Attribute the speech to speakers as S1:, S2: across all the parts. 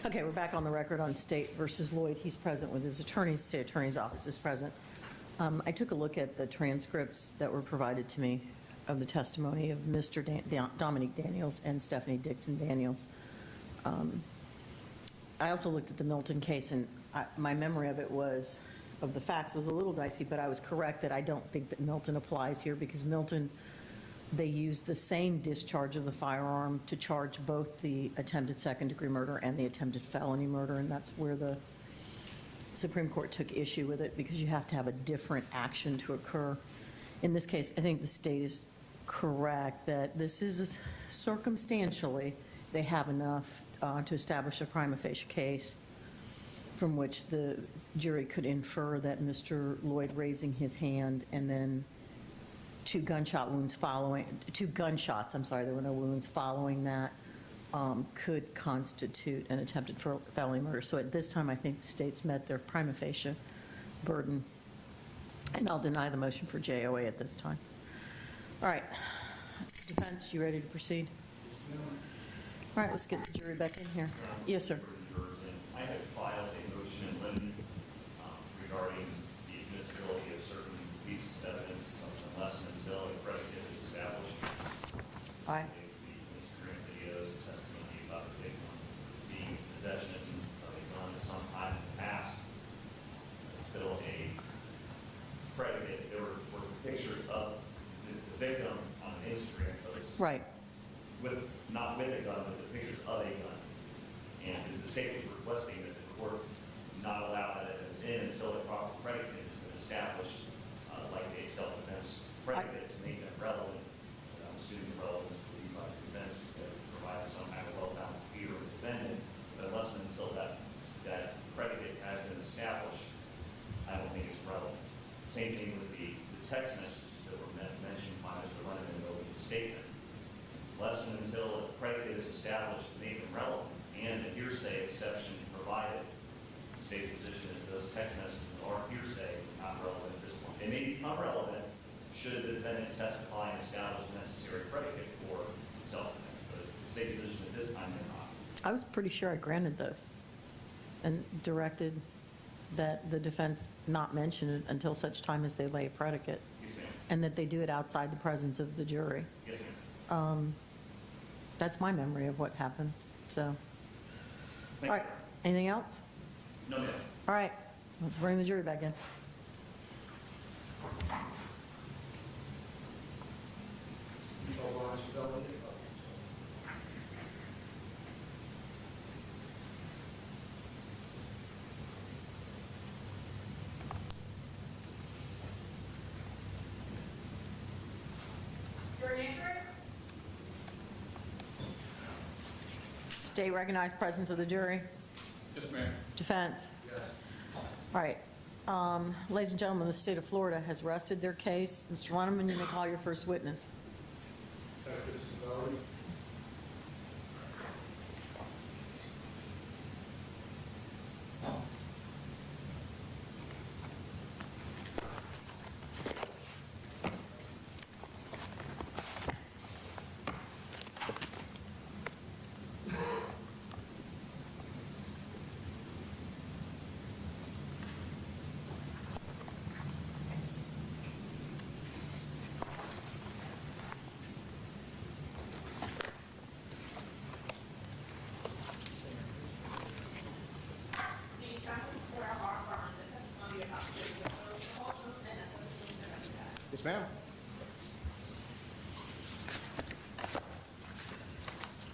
S1: Okay, we're back on the record on State versus Loyd. He's present with his attorney. State Attorney's Office is present. I took a look at the transcripts that were provided to me of the testimony of Mr. Dominique Daniels and Stephanie Dixon Daniels. I also looked at the Milton case, and my memory of the facts was a little dicey, but I was correct that I don't think that Milton applies here, because Milton, they used the same discharge of the firearm to charge both the attempted second-degree murder and the attempted felony murder, and that's where the Supreme Court took issue with it, because you have to have a different action to occur. In this case, I think the state is correct that this is circumstantially, they have enough to establish a prima facie case from which the jury could infer that Mr. Loyd raising his hand and then two gunshots, I'm sorry, there were no wounds following that, could constitute an attempted felony murder. So at this time, I think the state's met their prima facie burden, and I'll deny the motion for JOA at this time. All right, defense, you ready to proceed? All right, let's get the jury back in here. Yes, sir.
S2: I have filed a motion in limine regarding the admissibility of certain pieces of evidence unless and until a predicate is established.
S1: Aye.
S2: The Instagram videos and testimony about the big one being in possession of a gun sometime in the past. Still a predicate. There were pictures of the victim on an Instagram post.
S1: Right.
S2: Not with a gun, but the pictures of a gun. And the state was requesting that the court not allow that evidence in until a proper predicate has been established, like a self-defense predicate, to make them relevant. I'm assuming the relevance would be by the defense to provide some kind of well-founded fear of the defendant. But unless and until that predicate has been established, I don't think it's relevant. Same thing with the text messages that were mentioned by Mr. Lennon in the opening statement. Unless and until a predicate is established to make them relevant, and a hearsay exception provided, the state's position is those text messages are hearsay, not relevant at this point. They may become relevant should the defendant testify and establish the necessary predicate for self-defense, but the state's position at this time, they're not.
S1: I was pretty sure I granted those and directed that the defense not mention it until such time as they lay a predicate.
S2: Yes, ma'am.
S1: And that they do it outside the presence of the jury.
S2: Yes, ma'am.
S1: That's my memory of what happened, so.
S2: Thank
S1: All right, anything else?
S2: No, ma'am.
S1: All right, let's bring the jury back in.
S3: Your name, sir?
S1: State recognized presence of the jury.
S4: Yes, ma'am.
S1: Defense.
S4: Yes.
S1: All right. Ladies and gentlemen, the state of Florida has rested their case. Mr. Lunneman, you may call your first witness.
S4: Detective Sabelli. Yes, ma'am.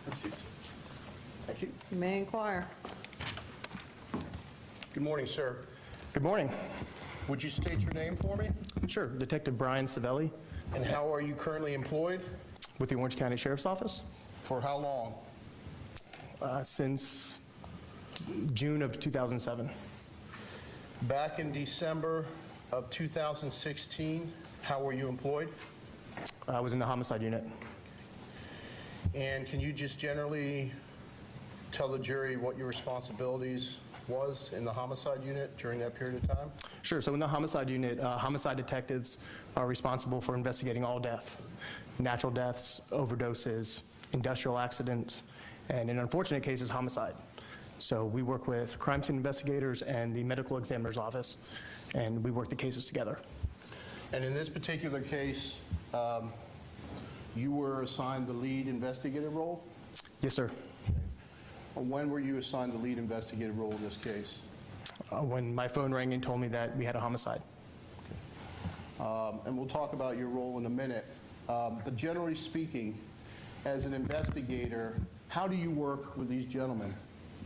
S4: Have a seat, sir.
S1: Thank you. You may inquire.
S4: Good morning, sir.
S5: Good morning.
S4: Would you state your name for me?
S5: Sure. Detective Brian Savelli
S4: And how are you currently employed?
S5: with the Orange County Sheriff's Office
S4: For how long?
S5: since June of 2007.
S4: Back in December of 2016, how were you employed?
S5: I was in the homicide unit.
S4: And can you just generally tell the jury what your responsibilities was in the homicide unit during that period of time?
S5: Sure. So in the homicide unit, homicide detectives are responsible for investigating all death, natural deaths, overdoses, industrial accidents, and in unfortunate cases, homicide. So we work with crime scene investigators and the medical examiner's office, and we work the cases together.
S4: And in this particular case, you were assigned the lead investigative role?
S5: Yes, sir.
S4: When were you assigned the lead investigative role in this case?
S5: When my phone rang and told me that we had a homicide.
S4: And we'll talk about your role in a minute. But generally speaking, as an investigator, how do you work with these gentlemen,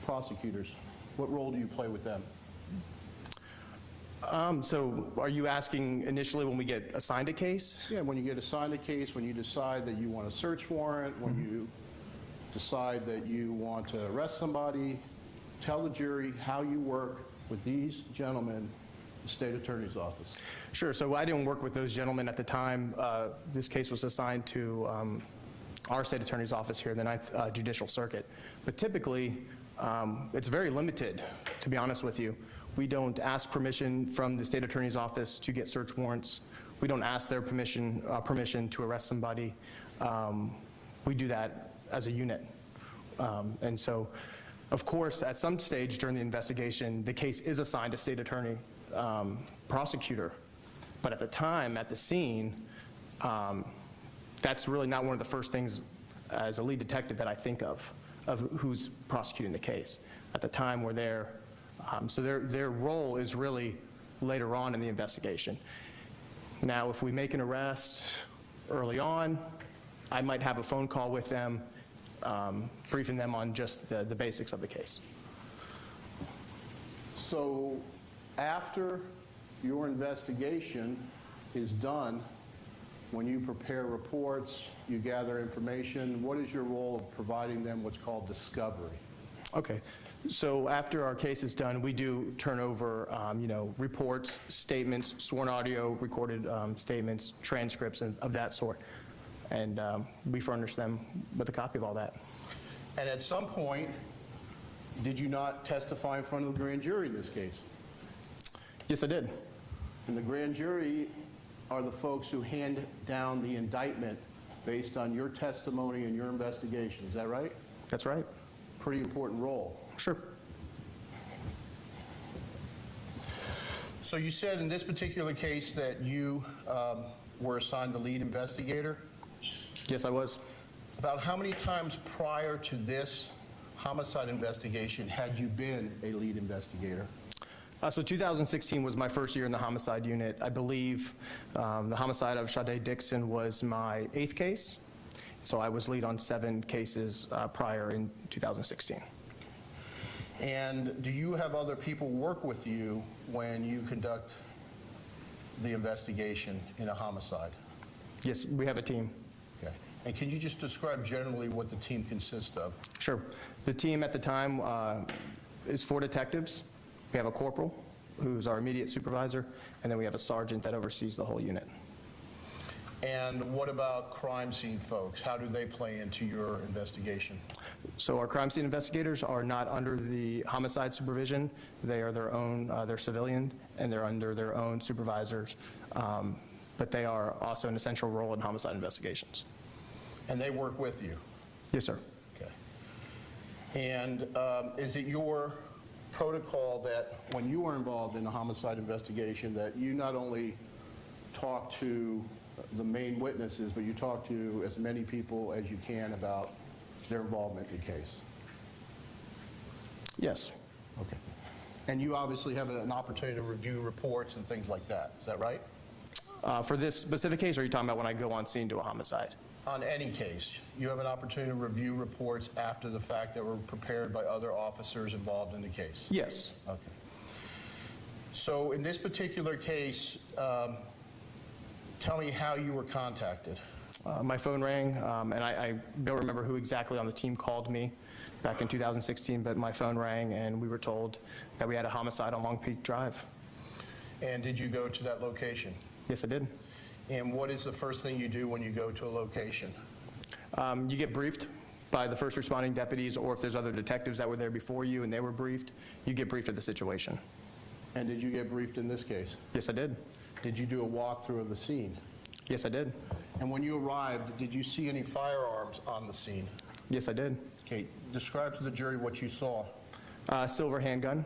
S4: prosecutors? What role do you play with them?
S5: So are you asking initially when we get assigned a case?
S4: Yeah, when you get assigned a case, when you decide that you want a search warrant, when you decide that you want to arrest somebody, tell the jury how you work with these gentlemen, the state attorney's office.
S5: Sure. So I didn't work with those gentlemen at the time. This case was assigned to our state attorney's office here in the Ninth Judicial Circuit. But typically, it's very limited, to be honest with you. We don't ask permission from the state attorney's office to get search warrants. We don't ask their permission to arrest somebody. We do that as a unit. And so, of course, at some stage during the investigation, the case is assigned to state attorney, prosecutor. But at the time, at the scene, that's really not one of the first things as a lead detective that I think of who's prosecuting the case. At the time, we're there. So their role is really later on in the investigation. Now, if we make an arrest early on, I might have a phone call with them, briefing them on just the basics of the case.
S4: So after your investigation is done, when you prepare reports, you gather information, what is your role of providing them what's called discovery?
S5: Okay. So after our case is done, we do turn over, reports, statements, sworn audio, recorded statements, transcripts, and of that sort. And we furnish them with a copy of all that.
S4: And at some point, did you not testify in front of the grand jury in this case?
S5: Yes, I did.
S4: And the grand jury are the folks who hand down the indictment based on your testimony and your investigation. Is that right?
S5: That's right.
S4: Pretty important role.
S5: Sure.
S4: So you said in this particular case that you were assigned the lead investigator.
S5: Yes, I was.
S4: About how many times prior to this homicide investigation had you been a lead investigator?
S5: So 2016 was my first year in the homicide unit. I believe the homicide of Sade Dixon was my 8th case. So I was lead on 7 cases prior in 2016.
S4: And do you have other people work with you when you conduct the investigation in a homicide?
S5: Yes, we have a team.
S4: Okay. And can you just describe generally what the team consists of?
S5: Sure. The team at the time is 4 detectives. We have a corporal, who's our immediate supervisor, and then we have a sergeant that oversees the whole unit.
S4: And what about crime scene folks? How do they play into your investigation?
S5: So our crime scene investigators are not under the homicide supervision. They are their own, they're civilian, and they're under their own supervisors. But they are also an essential role in homicide investigations.
S4: And they work with you?
S5: Yes, sir.
S4: Okay. And is it your protocol that when you were involved in a homicide investigation that you not only talk to the main witnesses, but you talk to as many people as you can about their involvement in the case?
S5: Yes.
S4: Okay. And you obviously have an opportunity to review reports and things like that. Is that right?
S5: For this specific case, or are you talking about when I go on scene to a homicide?
S4: On any case, you have an opportunity to review reports after the fact that were prepared by other officers involved in the case?
S5: Yes.
S4: Okay. So in this particular case, tell me how you were contacted.
S5: My phone rang, and I don't remember who exactly on the team called me back in 2016, but my phone rang, and we were told that we had a homicide on Long Peak Drive.
S4: And did you go to that location?
S5: Yes, I did.
S4: And what is the first thing you do when you go to a location?
S5: You get briefed by the first responding deputies, or if there's other detectives that were there before you and they were briefed, you get briefed of the situation.
S4: And did you get briefed in this case?
S5: Yes, I did.
S4: Did you do a walkthrough of the scene?
S5: Yes, I did.
S4: And when you arrived, did you see any firearms on the scene?
S5: Yes, I did.
S4: Okay, describe to the jury what you saw.
S5: Silver handgun.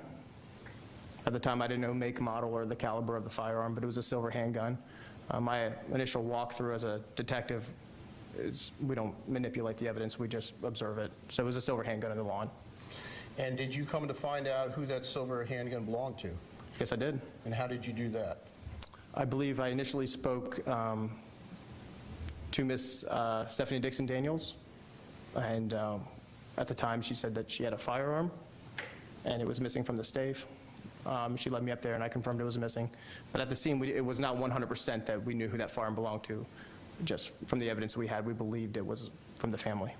S5: At the time, I didn't know make, model, or the caliber of the firearm, but it was a silver handgun. My initial walkthrough as a detective is we don't manipulate the evidence, we just observe it. So it was a silver handgun in the lawn.
S4: And did you come to find out who that silver handgun belonged to?
S5: Yes, I did.
S4: And how did you do that?
S5: I believe I initially spoke to Miss Stephanie Dixon Daniels, and at the time she said that she had a firearm and it was missing from the stave. She led me up there and I confirmed it was missing. But at the scene, it was not 100% that we knew who that firearm belonged to. Just from the evidence we had, we believed it was from the family.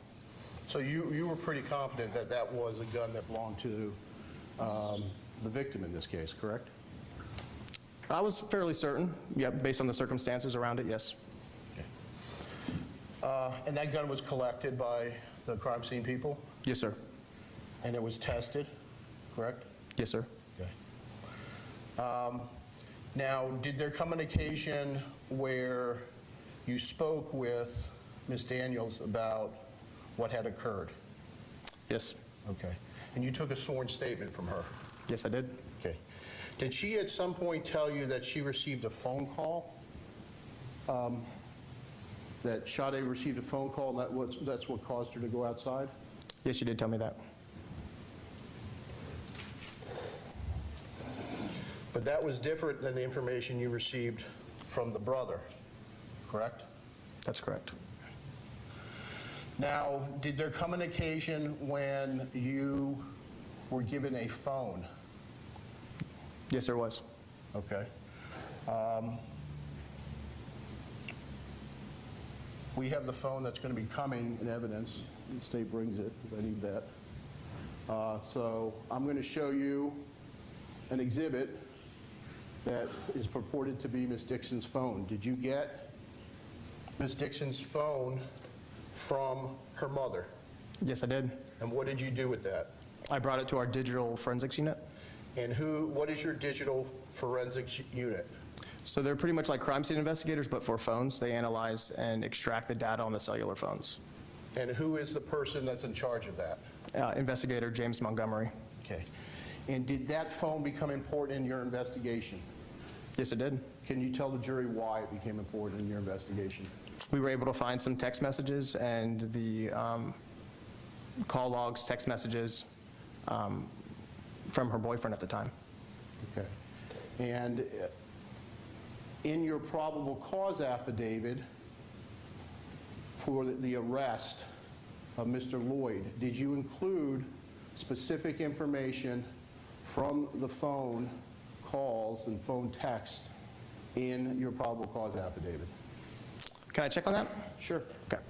S4: So you were pretty confident that that was a gun that belonged to the victim in this case, correct?
S5: I was fairly certain, yeah, based on the circumstances around it, yes.
S4: And that gun was collected by the crime scene people?
S5: Yes, sir.
S4: And it was tested, correct?
S5: Yes, sir.
S4: Okay. Now, did there come an occasion where you spoke with Ms. Daniels about what had occurred?
S5: Yes.
S4: Okay. And you took a sworn statement from her?
S5: Yes, I did.
S4: Okay. Did she at some point tell you that she received a phone call? That Sade received a phone call and that's what caused her to go outside?
S5: Yes, she did tell me that.
S4: But that was different than the information you received from the brother, correct?
S5: That's correct.
S4: Now, did there come an occasion when you were given a phone?
S5: Yes, there was.
S4: Okay. We have the phone that's going to be coming in evidence. The state brings it, because I need that. So I'm going to show you an exhibit that is purported to be Ms. Dixon's phone. Did you get Ms. Dixon's phone from her mother?
S5: Yes, I did.
S4: And what did you do with that?
S5: I brought it to our digital forensics unit.
S4: And what is your digital forensics unit?
S5: So they're pretty much like crime scene investigators, but for phones. They analyze and extract the data on the cellular phones.
S4: And who is the person that's in charge of that?
S5: Investigator James Montgomery.
S4: Okay. And did that phone become important in your investigation?
S5: Yes, it did.
S4: Can you tell the jury why it became important in your investigation?
S5: We were able to find some text messages and the call logs, text messages from her boyfriend at the time.
S4: Okay. And in your probable cause affidavit for the arrest of Mr. Loyd, did you include specific information from the phone calls and phone text in your probable cause affidavit?
S5: Can I check on that?
S4: Sure.
S5: Okay.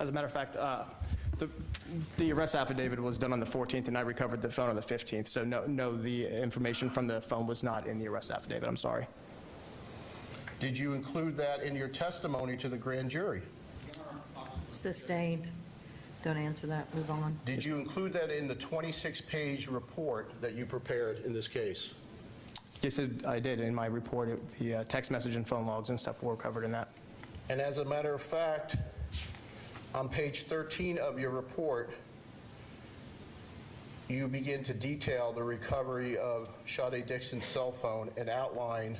S5: As a matter of fact, the arrest affidavit was done on the 14th, and I recovered the phone on the 15th. So no, the information from the phone was not in the arrest affidavit. I'm sorry.
S4: Did you include that in your testimony to the grand jury?
S1: Sustained. Don't answer that, move on.
S4: Did you include that in the 26-page report that you prepared in this case?
S5: Yes, I did. In my report, the text message and phone logs and stuff were covered in that.
S4: And as a matter of fact, on page 13 of your report, you begin to detail the recovery of Sade Dixon's cell phone and outline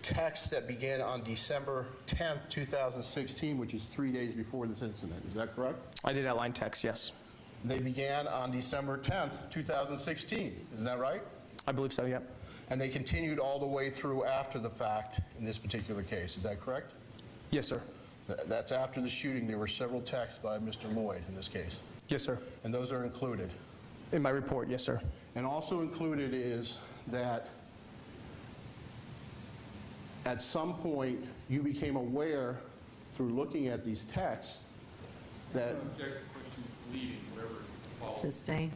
S4: texts that began on December 10th, 2016, which is 3 days before this incident. Is that correct?
S5: I did outline text, yes.
S4: They began on December 10th, 2016. Isn't that right?
S5: I believe so, yep.
S4: And they continued all the way through after the fact in this particular case. Is that correct?
S5: Yes, sir.
S4: That's after the shooting. There were several texts by Mr. Loyd in this case.
S5: Yes, sir.
S4: And those are included.
S5: In my report, yes, sir.
S4: And also included is that at some point you became aware through looking at these texts that
S1: Sustained.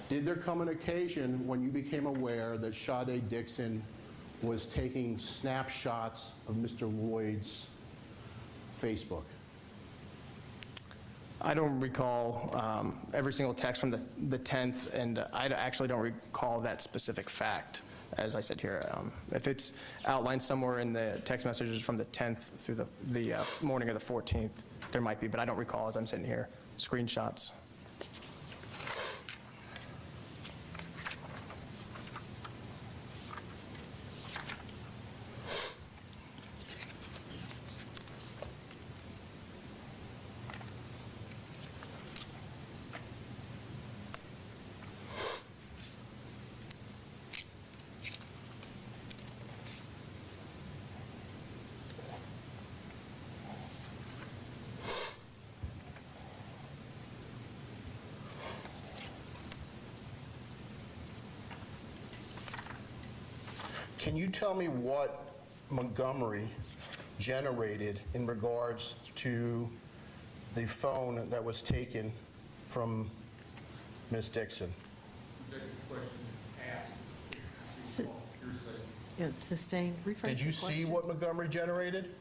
S4: did there come an occasion when you became aware that Sade Dixon was taking snapshots of Mr. Loyd's Facebook?
S5: I don't recall every single text from the 10th, and I actually don't recall that specific fact. as I said here. If it's outlined somewhere in the text messages from the 10th through the morning of the 14th, there might be, but I don't recall as I'm sitting here, screenshots.
S4: Can you tell me what Montgomery generated in regards to the phone that was taken from Ms. Dixon?
S3: The question asked,
S1: Yeah, it's sustained. Rephrase
S4: Did you
S1: the
S4: see
S1: question.
S4: what Montgomery generated?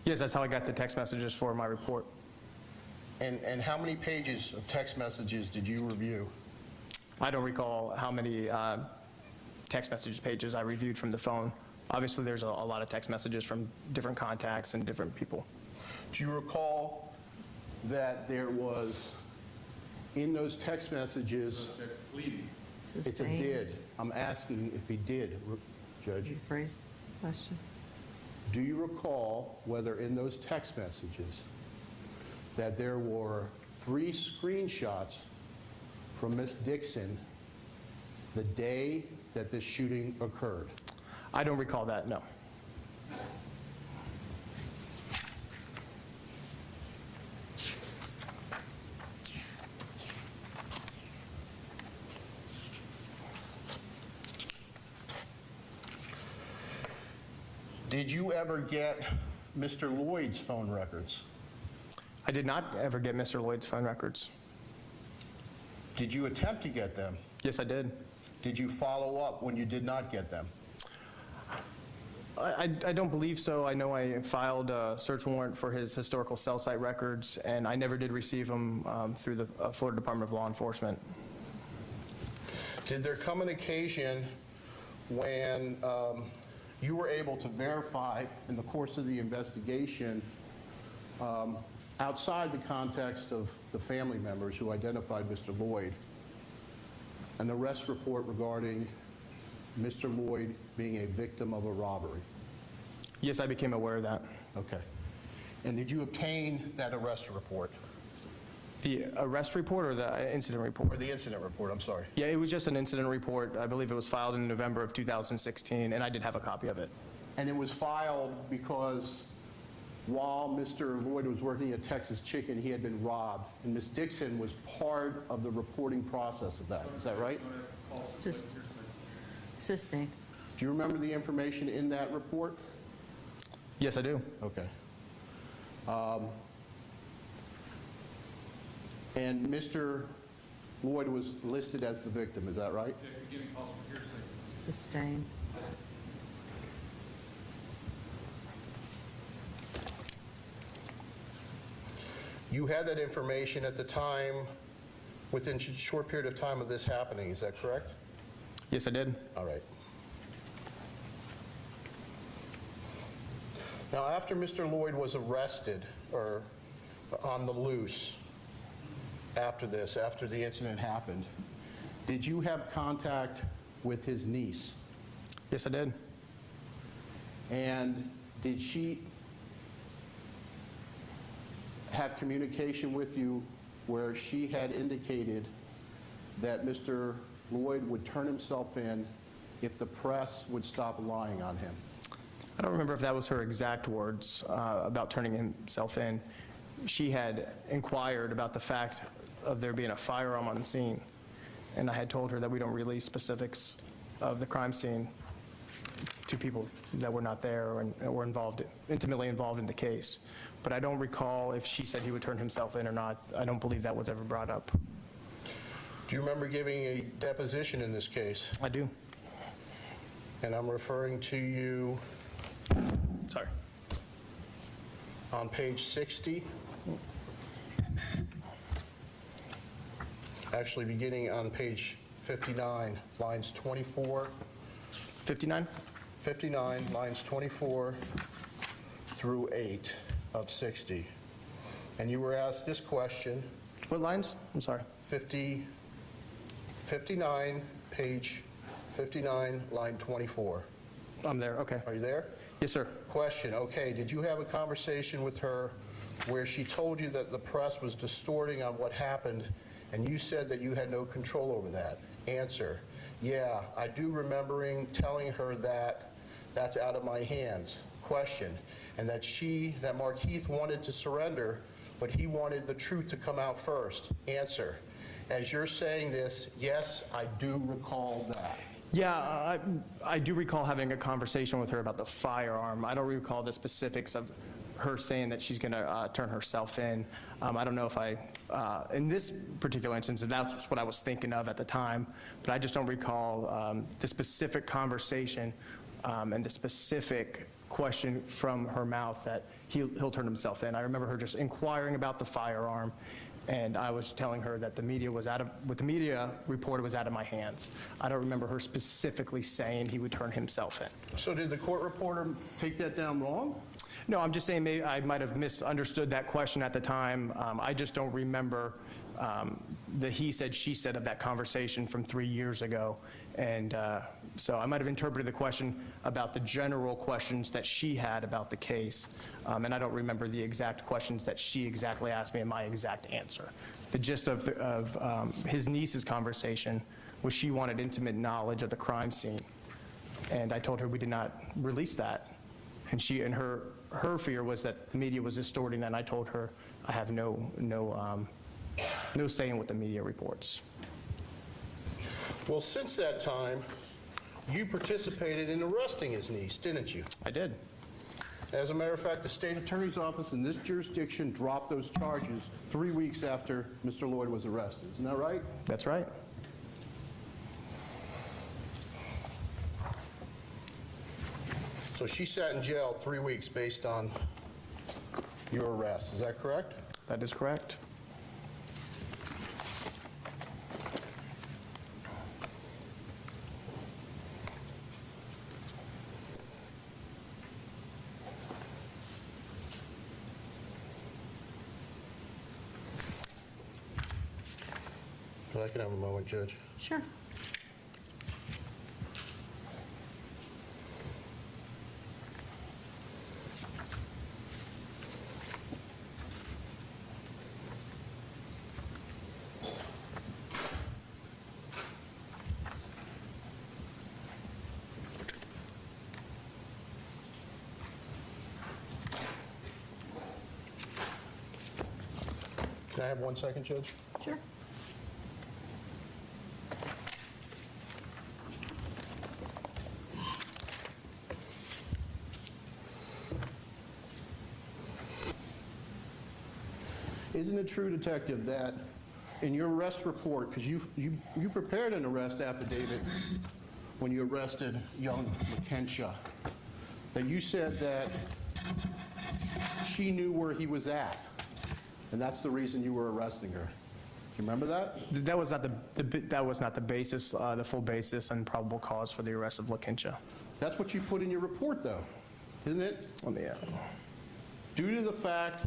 S5: Yes, that's how I got the text messages for my report.
S4: And how many pages of text messages did you review?
S5: I don't recall how many text message pages I reviewed from the phone. Obviously, there's a lot of text messages from different contacts and different people.
S4: Do you recall that there was, in those text messages,
S3: that's leading.
S4: it's a
S1: Sustained.
S4: did. I'm asking if he did, Judge.
S1: Rephrase the question.
S4: Do you recall whether in those text messages that there were 3 screenshots from Ms. Dixon the day that this shooting occurred?
S5: I don't recall that, no.
S4: Did you ever get Mr. Loyd's phone records?
S5: I did not ever get Mr. Loyd's phone records.
S4: Did you attempt to get them?
S5: Yes, I did.
S4: Did you follow up when you did not get them?
S5: I don't believe so. I know I filed a search warrant for his historical cell site records, and I never did receive them through the Florida Department of Law Enforcement.
S4: Did there come an occasion when you were able to verify in the course of the investigation, outside the context of the family members who identified Mr. Loyd, an arrest report regarding Mr. Loyd being a victim of a robbery?
S5: Yes, I became aware of that.
S4: Okay. And did you obtain that arrest report?
S5: The arrest report or the incident
S4: Or
S5: report?
S4: the incident report, I'm sorry.
S5: Yeah, it was just an incident report. I believe it was filed in November of 2016, and I did have a copy of it.
S4: And it was filed because while Mr. Loyd was working at Texas Chicken, he had been robbed, and Ms. Dixon was part of the reporting process of that. Is that right?
S1: Sustained.
S4: Do you remember the information in that report?
S5: Yes, I do.
S4: Okay. And Mr. Loyd was listed as the victim, is that right?
S3: Beginning possible hearsay.
S1: Sustained.
S4: You had that information at the time, within a short period of time of this happening, is that correct?
S5: Yes, I did.
S4: All right. Now, after Mr. Loyd was arrested, or on the loose, after this, after the incident happened, did you have contact with his niece?
S5: Yes, I did.
S4: And did she have communication with you where she had indicated that Mr. Loyd would turn himself in if the press would stop lying on him?
S5: I don't remember if that was her exact words about turning himself in. She had inquired about the fact of there being a firearm on the scene, and I had told her that we don't release specifics of the crime scene to people that were not there or were intimately involved in the case. But I don't recall if she said he would turn himself in or not. I don't believe that was ever brought up.
S4: Do you remember giving a deposition in this case?
S5: I do.
S4: And I'm referring to you
S5: Sorry.
S4: on page 60. Actually, beginning on page 59, lines 24
S5: 59?
S4: 59, lines 24 through 8 of 60. And you were asked this question,
S5: What lines? I'm sorry.
S4: 59, page 59, line 24.
S5: I'm there, okay.
S4: Are you there?
S5: Yes, sir.
S4: Question, okay, did you have a conversation with her where she told you that the press was distorting on what happened, and you said that you had no control over that? Answer, yeah, I do remembering telling her that that's out of my hands. Question, and that Markeith wanted to surrender, but he wanted the truth to come out first. Answer, as you're saying this, yes, I do recall that.
S5: Yeah, I do recall having a conversation with her about the firearm. I don't recall the specifics of her saying that she's going to turn herself in. I don't know if in this particular instance, if that's what I was thinking of at the time, but I just don't recall the specific conversation and the specific question from her mouth that he'll turn himself in. I remember her just inquiring about the firearm, and I was telling her that what the media reported was out of my hands. I don't remember her specifically saying he would turn himself in.
S4: So did the court reporter take that down wrong?
S5: No, I'm just saying maybe I might have misunderstood that question at the time. I just don't remember the he said, she said of that conversation from 3 years ago. And so I might have interpreted the question about the general questions that she had about the case. And I don't remember the exact questions that she exactly asked me and my exact answer. The gist of his niece's conversation was she wanted intimate knowledge of the crime scene. And I told her we did not release that. And her fear was that the media was distorting that, and I told her I have no say in what the media reports.
S4: Well, since that time, you participated in arresting his niece, didn't you?
S5: I did.
S4: As a matter of fact, the state attorney's office in this jurisdiction dropped those charges 3 weeks after Mr. Loyd was arrested. Isn't that right?
S5: That's right.
S4: So she sat in jail 3 weeks based on your arrest. Is that correct?
S5: That is correct.
S4: If I can have a moment, Judge.
S1: Sure.
S4: Can I have 1 second, Judge?
S1: Sure.
S4: Isn't it true, Detective, that in your arrest report, because you prepared an arrest affidavit when you arrested young McKenna, that you said that she knew where he was at, and that's the reason you were arresting her. Do you remember that?
S5: That was not the basis, the full basis and probable cause for the arrest of LaKencha.
S4: That's what you put in your report, though, isn't it?
S5: Let me,
S4: Due to the fact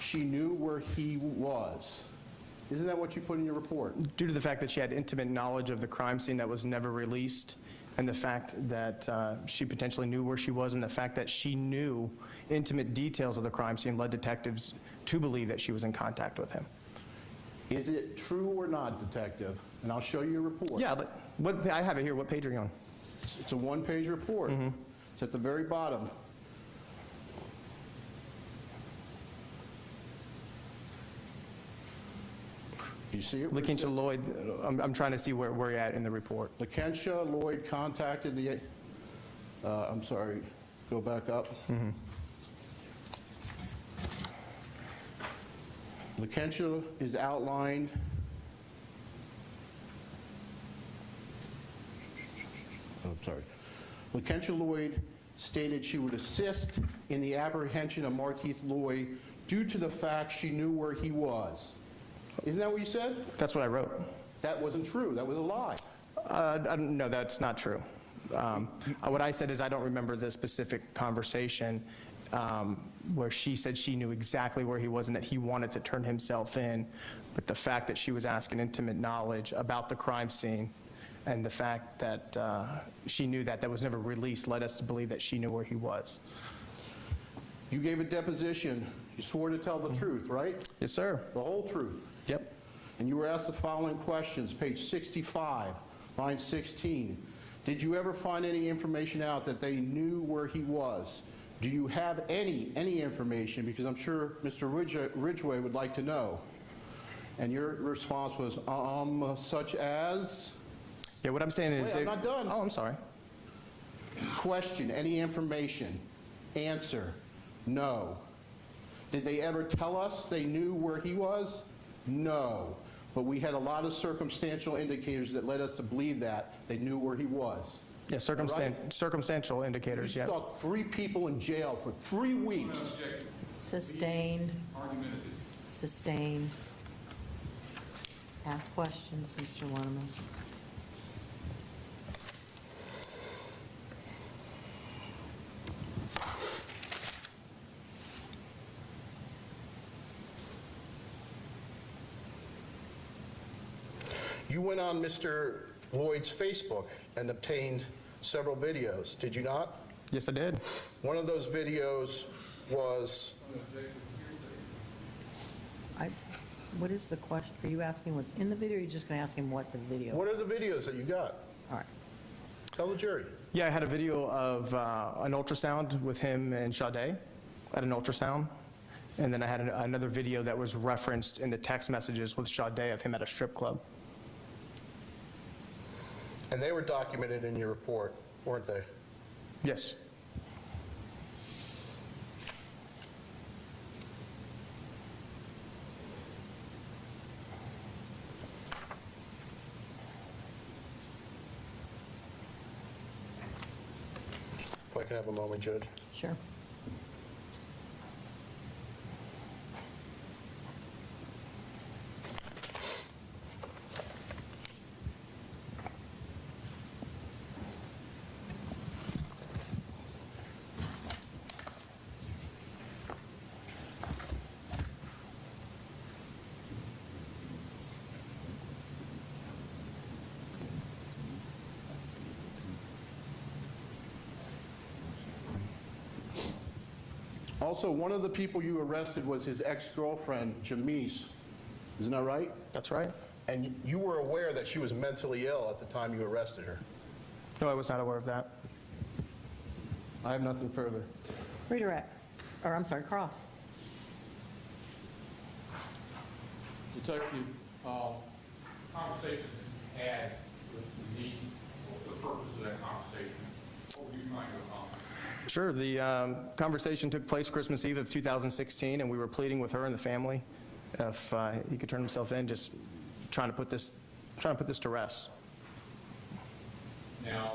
S4: she knew where he was. Isn't that what you put in your report?
S5: due to the fact that she had intimate knowledge of the crime scene that was never released, and the fact that she potentially knew where she was, and the fact that she knew intimate details of the crime scene led detectives to believe that she was in contact with him.
S4: Is it true or not, Detective? And I'll show you your report.
S5: Yeah, I have it here. What page are you on?
S4: It's a one-page report. It's at the very bottom. You see it?
S5: LaKencha Loyd, I'm trying to see where you're at in the report.
S4: LaKencha Loyd contacted the, I'm sorry, go back up. LaKencha is outlined. Oh, I'm sorry. LaKencha Loyd stated she would assist in the apprehension of Markeith Loyd due to the fact she knew where he was. Isn't that what you said?
S5: That's what I wrote.
S4: That wasn't true. That was a lie.
S5: No, that's not true. What I said is I don't remember the specific conversation where she said she knew exactly where he was and that he wanted to turn himself in, but the fact that she was asking intimate knowledge about the crime scene and the fact that she knew that that was never released led us to believe that she knew where he was.
S4: You gave a deposition. You swore to tell the truth, right?
S5: Yes, sir.
S4: The whole truth.
S5: Yep.
S4: And you were asked the following questions, page 65, line 16. Did you ever find any information out that they knew where he was? Do you have any information? Because I'm sure Mr. Ridgway would like to know. And your response was, such as?
S5: Yeah, what I'm saying is...
S4: Wait, I'm not done.
S5: Oh, I'm sorry.
S4: Question, any information? Answer, no. Did they ever tell us they knew where he was? No. But we had a lot of circumstantial indicators that led us to believe that they knew where he was.
S5: Yeah, circumstantial indicators,
S4: You
S5: yeah.
S4: stuck 3 people in jail for 3 weeks.
S3: Unobjective.
S1: Sustained,
S3: Argumentative.
S1: sustained. Ask questions, Mr. Waterman.
S4: You went on Mr. Loyd's Facebook and obtained several videos, did you not?
S5: Yes, I did.
S4: One of those videos was,
S1: What is the question? Are you asking what's in the video, or are you just going to ask him what the video?
S4: what are the videos that you got?
S1: All right.
S4: Tell the jury.
S5: Yeah, I had a video of an ultrasound with him and Sade at an ultrasound. And then I had another video that was referenced in the text messages with Sade of him at a strip club.
S4: And they were documented in your report, weren't they?
S5: Yes.
S4: If I can have a moment, Judge.
S1: Sure.
S4: Also, one of the people you arrested was his ex-girlfriend, Jamise. Isn't that right?
S5: That's right.
S4: And you were aware that she was mentally ill at the time you arrested her.
S5: No, I was not aware of that.
S4: I have nothing further.
S1: Redirect, or I'm sorry, cross.
S3: Detective, conversation that you had with Denise, what was the purpose of that conversation? What were you trying to accomplish?
S5: Sure. The conversation took place Christmas Eve of 2016, and we were pleading with her and the family if he could turn himself in, just trying to put this to rest.
S3: Now,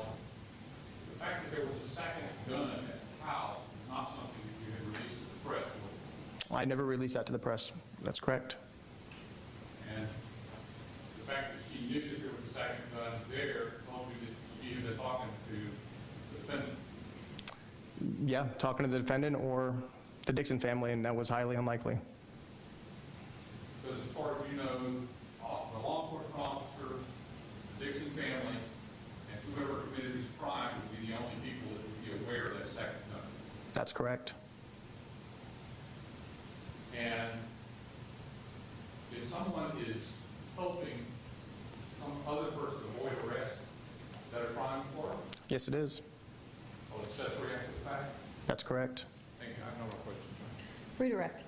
S3: the fact that there was a second gun at the house was not something that you had released to the press, was it?
S5: I never released that to the press. That's correct.
S3: And the fact that she knew that there was a second gun there told you that she had been talking to the defendant.
S5: Yeah, talking to the defendant or the Dixon family, and that was highly unlikely.
S3: Because as far as you know, the law enforcement officers, the Dixon family, and whoever committed this crime would be the only people that would be aware of that second gun.
S5: That's correct.
S3: And if someone is helping some other person avoid arrest, is that a crime for them?
S5: Yes, it is.
S3: Or accessory after the fact?
S5: That's correct.
S3: Thank you. I have no more questions.
S1: Redirect.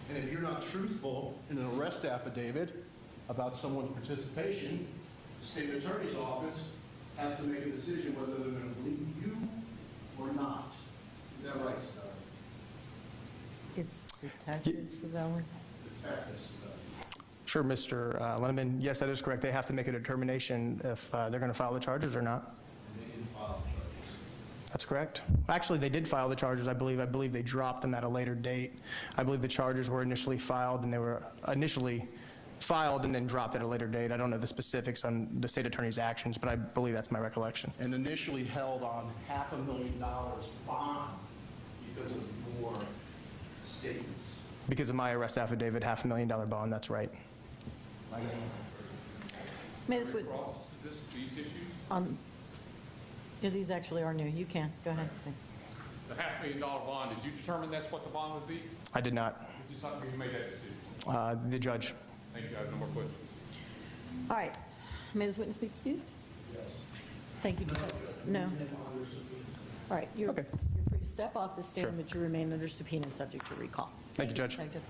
S4: And if you're not truthful in an arrest affidavit about someone's participation, the state attorney's office has to make a decision whether they're going to believe you or not. Is that right, Sade?
S1: It's Detective Savelli.
S4: Detective Sade.
S5: Sure, Mr. Linneman. Yes, that is correct. They have to make a determination if they're going to file the charges or not.
S4: And they didn't file the charges.
S5: That's correct. Actually, they did file the charges, I believe. I believe they dropped them at a later date. I believe the charges were initially filed, and they were initially filed and then dropped at a later date. I don't know the specifics on the state attorney's actions, but I believe that's my recollection.
S4: And initially held on $500,000 bond because of your statements.
S5: Because of my arrest affidavit, $500,000 bond, that's right.
S1: May this witness,
S3: Across these issues,
S1: yeah, these actually are new. You can, go ahead, thanks.
S3: the $500,000 bond, did you determine that's what the bond would be?
S5: I did not.
S3: Who made that decision?
S5: The judge.
S3: Thank you, I have no more questions.
S1: All right, may this witness be excused? Yes. Thank you. No. All right, you're
S5: Okay.
S1: free to step off the stand,
S5: Sure.
S1: but you remain under subpoena and subject to recall.
S5: Thank you, Judge.
S1: Detective.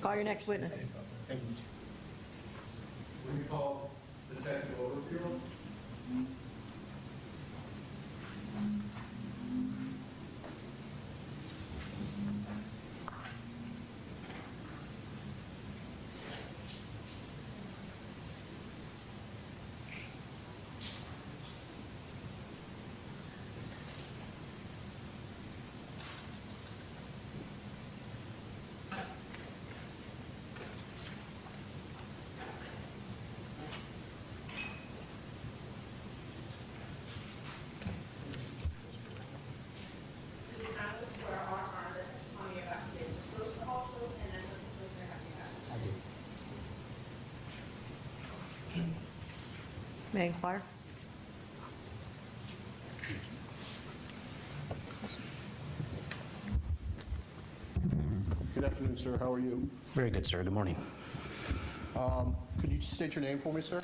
S1: Call your next witness.
S6: Will you call Detective Overfield?
S1: May I inquire?
S4: Good afternoon, sir. How are you?
S7: Very good, sir. Good morning.
S4: Could you state your name for me, sir?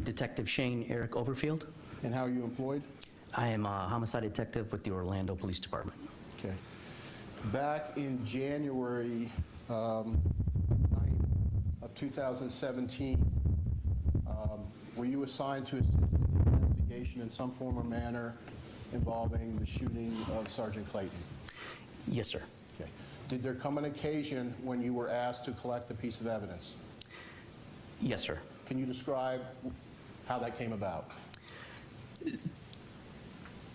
S7: Detective Shane Eric Overfield.
S4: And how are you employed?
S7: I am a homicide detective with the Orlando Police Department.
S4: Okay. Back in January 9th of 2017, were you assigned to assist in the investigation in some form or manner involving the shooting of Sergeant Clayton?
S7: Yes, sir.
S4: Okay. Did there come an occasion when you were asked to collect a piece of evidence?
S7: Yes, sir.
S4: Can you describe how that came about?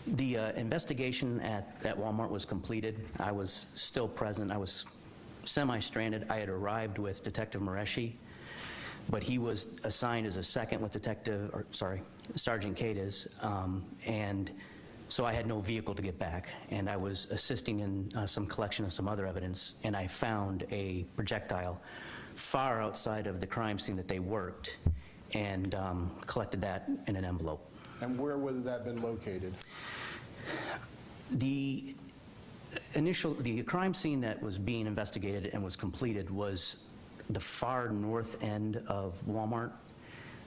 S7: The investigation at Walmart was completed. I was still present. I was semi-stranded. I had arrived with Detective Mareshi, but he was assigned as a second with Sergeant Cades, and so I had no vehicle to get back, and I was assisting in some collection of some other evidence, and I found a projectile far outside of the crime scene that they worked, and collected that in an envelope.
S4: And where would that have been located?
S7: The crime scene that was being investigated and was completed was the far north end of Walmart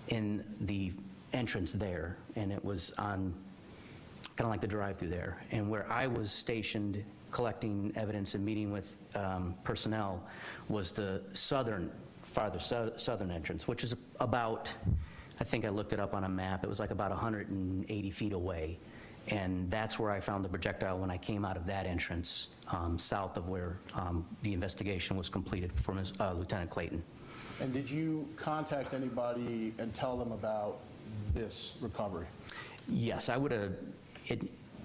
S7: in the entrance there, and it was on kind of like the drive-through there. And where I was stationed collecting evidence and meeting with personnel was the farther southern entrance, which is about, I think I looked it up on a map, it was like about 180 feet away. And that's where I found the projectile when I came out of that entrance, south of where the investigation was completed for Lieutenant Clayton.
S4: And did you contact anybody and tell them about this recovery?
S7: Yes, I would have,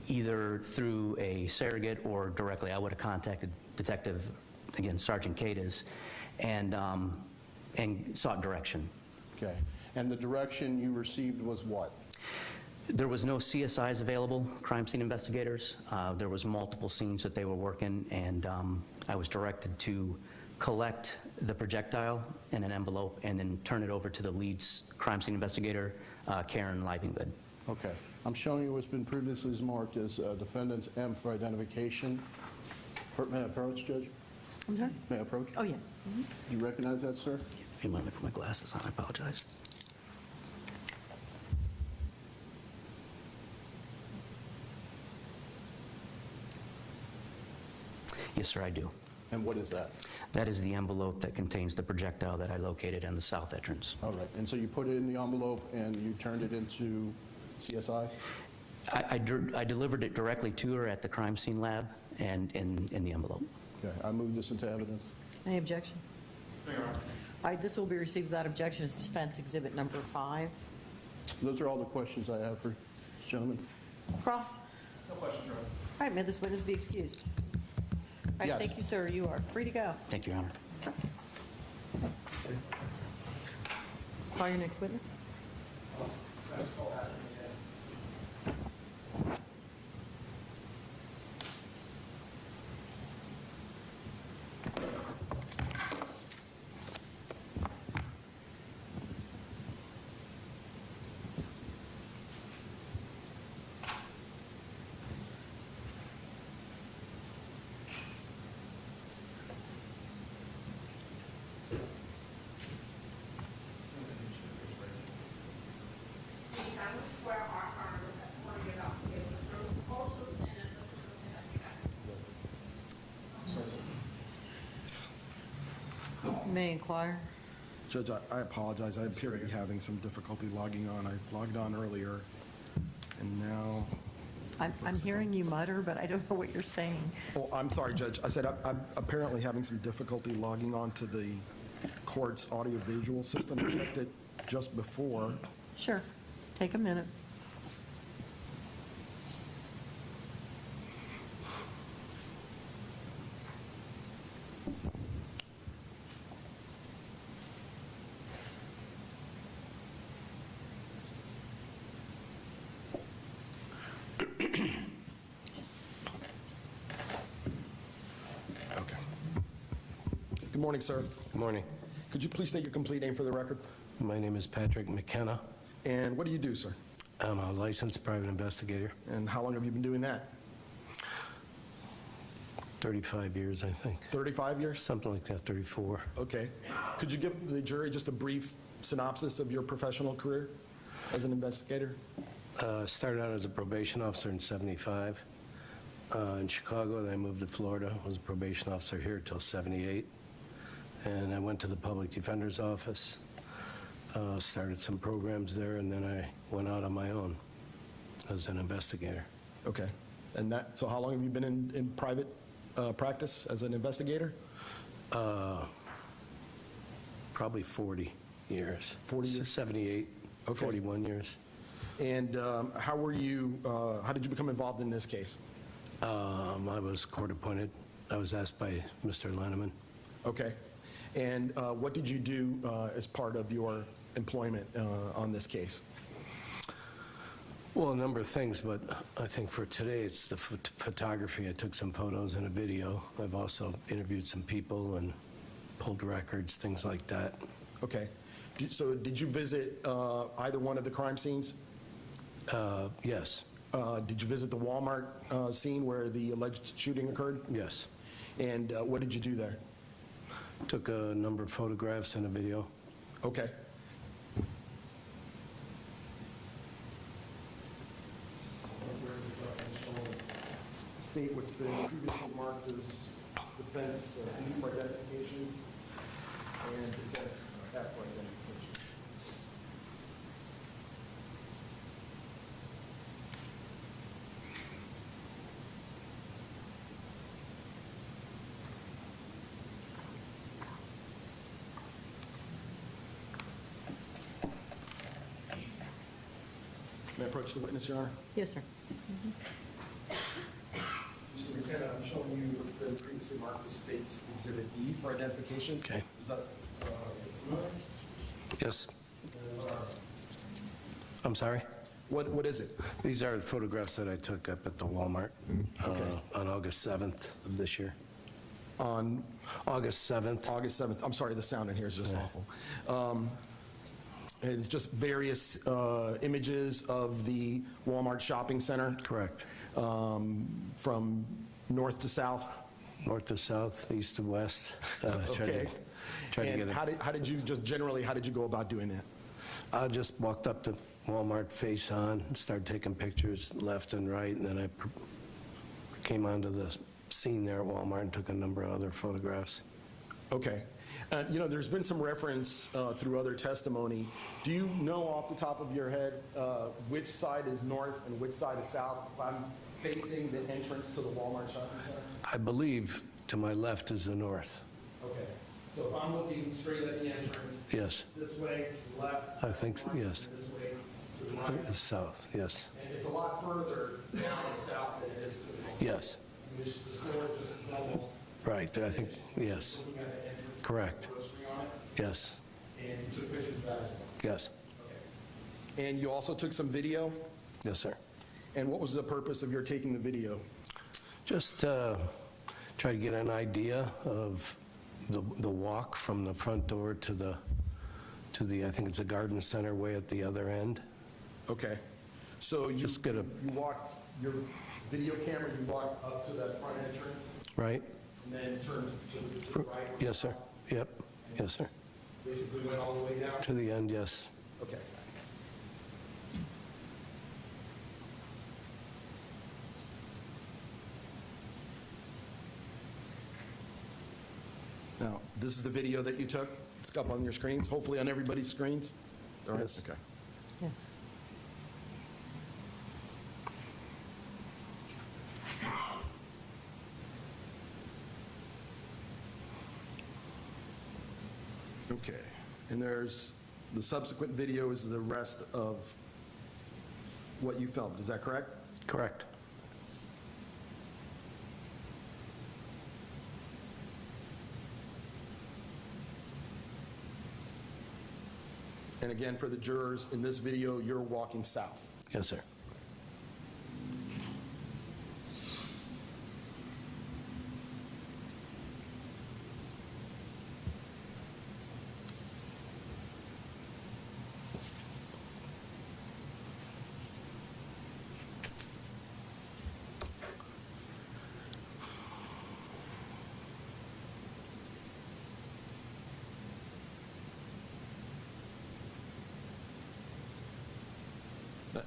S7: either through a surrogate or directly, I would have contacted Detective, again, Sergeant Cades, and sought direction.
S4: Okay. And the direction you received was what?
S7: There was no CSIs available, crime scene investigators. There was multiple scenes that they were working, and I was directed to collect the projectile in an envelope and then turn it over to the lead crime scene investigator, Karen Livingood.
S4: Okay. I'm showing you what's been previously marked as Defendant's M for identification. May I approach, Judge?
S1: I'm sorry?
S4: May I approach?
S1: Oh, yeah.
S4: Do you recognize that, sir?
S7: If you mind me put my glasses on, I apologize. Yes, sir, I do.
S4: And what is that?
S7: That is the envelope that contains the projectile that I located in the south entrance.
S4: All right. And so you put it in the envelope and you turned it into CSI?
S1: Mm-hmm.
S7: I delivered it directly to her at the crime scene lab and in the envelope.
S4: Okay. I move this into evidence.
S1: Any objection? All right, this will be received without objection as defense exhibit number 5.
S4: Those are all the questions I have for this gentleman.
S1: Cross?
S3: No question, Your Honor.
S1: All right, may this witness be excused? All right,
S4: Yes.
S1: thank you, sir. You are free to go.
S7: Thank you, Your Honor.
S1: Call your next witness.
S8: I would swear or affirm the testimony you're about to give is the truth, the whole truth, and nothing but the truth.
S1: May inquire.
S9: Judge, I apologize. I appear to be having some difficulty logging on. I logged on earlier, and now...
S1: I'm hearing you mutter, but I don't know what you're saying.
S9: Oh, I'm sorry, Judge. I said I'm apparently having some difficulty logging on to the court's audiovisual system. I checked it just before.
S1: Sure. Take a minute.
S9: Okay. Good morning, sir.
S10: Good morning.
S9: Could you please state your complete name for the record?
S10: My name is Patrick McKenna.
S9: And what do you do, sir?
S10: I'm a licensed private investigator.
S9: And how long have you been doing that?
S10: 35 years, I think.
S9: 35 years?
S10: Something like that, 34.
S9: Okay. Could you give the jury just a brief synopsis of your professional career as an investigator?
S10: Started out as a probation officer in 75 in Chicago, then I moved to Florida, was a probation officer here till 78. And I went to the public defender's office, started some programs there, and then I went out on my own as an investigator.
S9: Okay. And so how long have you been in private practice as an investigator?
S10: Probably 40 years.
S9: 40 years?
S10: 78,
S9: Okay.
S10: 41 years.
S9: And how did you become involved in this case?
S10: I was court appointed. I was asked by Mr. Lenneman.
S9: Okay. And what did you do as part of your employment on this case?
S10: Well, a number of things, but I think for today it's the photography. I took some photos and a video. I've also interviewed some people and pulled records, things like that.
S9: Okay. So did you visit either one of the crime scenes?
S10: Yes.
S9: Did you visit the Walmart scene where the alleged shooting occurred?
S10: Yes.
S9: And what did you do there?
S10: Took a number of photographs and a video.
S9: Okay. State what's been previously marked as defense need for identification and defense after identification. May I approach the witness, Your Honor?
S1: Yes, sir.
S9: Mr. McKenna, I'm showing you what's been previously marked as State's Exhibit E for identification.
S10: Okay.
S9: Is that familiar?
S10: Yes. I'm sorry?
S9: What is it?
S10: These are photographs that I took up at the Walmart
S9: Okay.
S10: on August 7th of this year.
S9: On
S10: August 7th.
S9: August 7th. I'm sorry, the sound in here is just awful. It's just various images of the Walmart shopping center.
S10: Correct.
S9: From north to south.
S10: North to south, east to west.
S9: Okay.
S10: Try to
S9: And
S10: get it.
S9: how did you just generally, how did you go about doing that?
S10: I just walked up to Walmart face on, and started taking pictures left and right, and then I came onto the scene there at Walmart and took a number of other photographs.
S9: Okay. You know, there's been some reference through other testimony. Do you know off the top of your head which side is north and which side is south? If I'm facing the entrance to the Walmart shopping center?
S10: I believe to my left is the north.
S9: Okay. So if I'm looking straight at the entrance,
S10: Yes.
S9: this way to the left?
S10: I think, yes.
S9: And this way to the right?
S10: It's south, yes.
S9: And it's a lot further down the south than it is to the north.
S10: Yes.
S9: The store just is almost
S10: Right, I think, yes.
S9: looking at the entrance.
S10: Correct.
S9: Grocery on it.
S10: Yes,
S9: And you took pictures of that as well?
S10: yes,
S9: Okay. And you also took some video?
S10: yes, sir.
S9: And what was the purpose of your taking the video?
S10: Just try to get an idea of the walk from the front door to the, I think it's a garden center way at the other end.
S9: Okay. So you
S10: Just get a-
S9: you walked, your video camera, you walked up to that front entrance
S10: Right?
S9: and then turned to the right?
S10: Yes, sir. Yep, yes, sir.
S9: Basically went all the way down?
S10: To the end, yes.
S9: Okay. Now, this is the video that you took? It's up on your screens, hopefully on everybody's screens? All right,
S10: Yes.
S9: okay.
S1: Yes.
S9: Okay. And there's, the subsequent video is the rest of what you filmed, is that correct?
S10: Correct.
S9: And again, for the jurors, in this video, you're walking south.
S10: Yes, sir.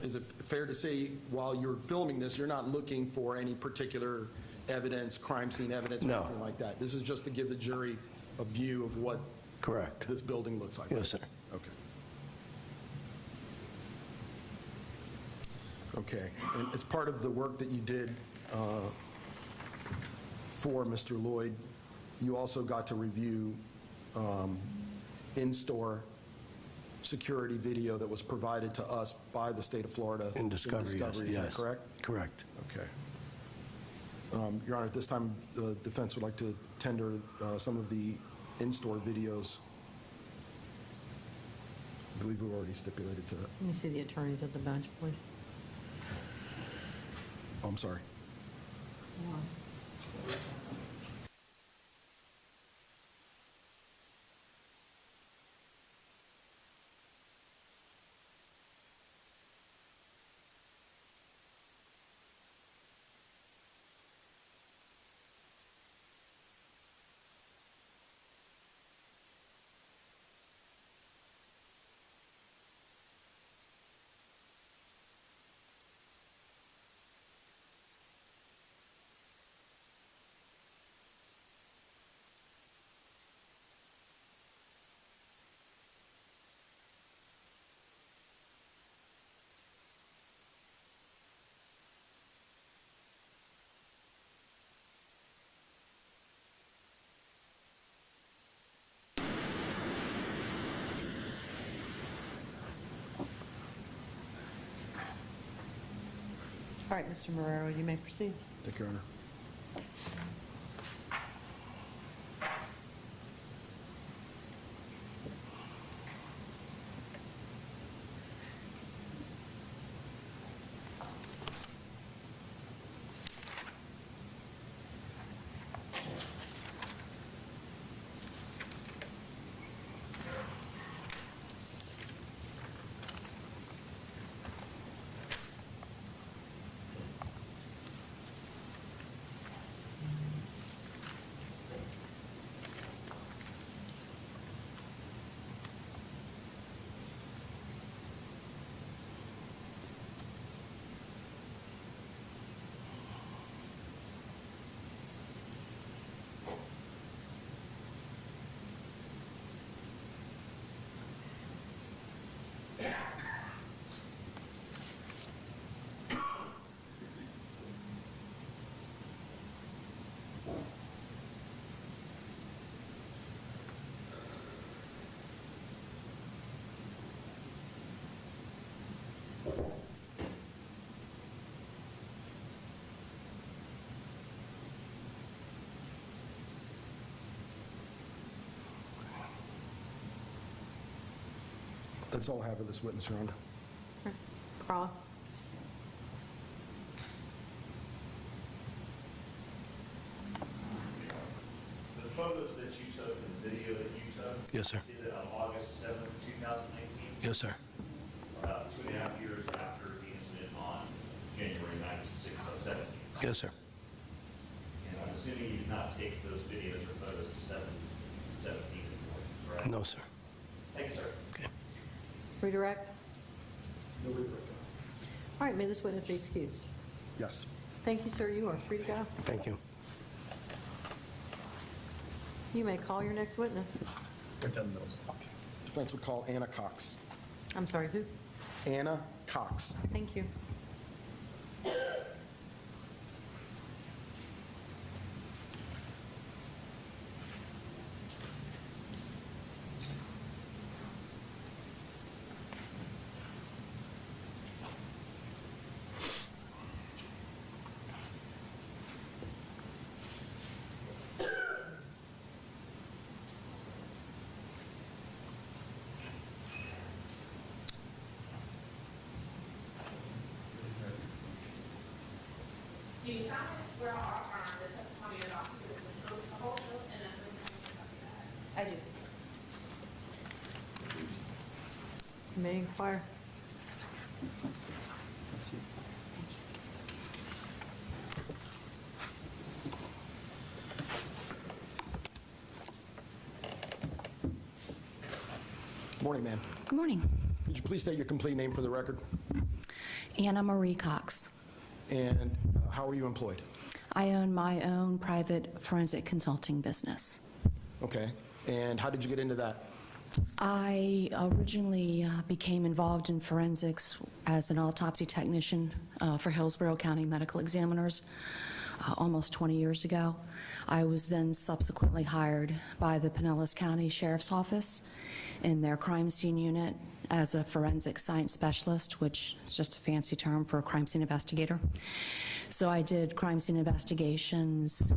S9: Is it fair to say, while you're filming this, you're not looking for any particular evidence, crime scene evidence, or
S10: No.
S9: anything like that? This is just to give the jury a view of what
S10: Correct.
S9: this building looks like?
S10: Yes, sir.
S9: Okay. Okay. And as part of the work that you did for Mr. Loyd, you also got to review in-store security video that was provided to us by the state of Florida.
S10: In Discovery, yes.
S9: Is that correct?
S10: Correct.
S9: Okay. Your Honor, at this time, the defense would like to tender some of the in-store videos. I believe we've already stipulated to that.
S1: Let me see the attorneys at the bench, please.
S9: Oh, I'm sorry.
S1: All right, Mr. Marrero, you may proceed.
S9: Thank you, Your Honor. That's all I have of this witness, Your Honor.
S1: Cross.
S2: The photos that you took and the video that you took.
S10: Yes, sir.
S2: You did it on August 7th, 2019,
S10: Yes, sir.
S2: about 2.5 years after the incident on January 9th, 17.
S10: Yes, sir.
S2: And I'm assuming you did not take those videos or photos of 17 and 14, correct?
S10: No, sir.
S2: Thank you, sir.
S10: Okay.
S1: Redirect.
S9: No redirect.
S1: All right, may this witness be excused.
S9: Yes.
S1: Thank you, sir. You are free to go.
S10: Thank you.
S1: You may call your next witness.
S9: Defense would call Anna Cox.
S1: I'm sorry, who?
S9: Anna Cox.
S1: Thank you.
S8: Do you solemnly swear or affirm the testimony you're about to give is the truth, the whole truth, and nothing but the truth, so help you God?
S1: I do. You may inquire.
S9: Morning, ma'am.
S11: Good morning.
S9: Could you please state your complete name for the record?
S11: Anna Marie Cox.
S9: And how are you employed?
S11: I own my own private forensic consulting business.
S9: Okay. And how did you get into that?
S11: I originally became involved in forensics as an autopsy technician for Hillsborough County Medical Examiners almost 20 years ago. I was then subsequently hired by the Pinellas County Sheriff's Office in their crime scene unit as a forensic science specialist, which is just a fancy term for a crime scene investigator. So I did crime scene investigations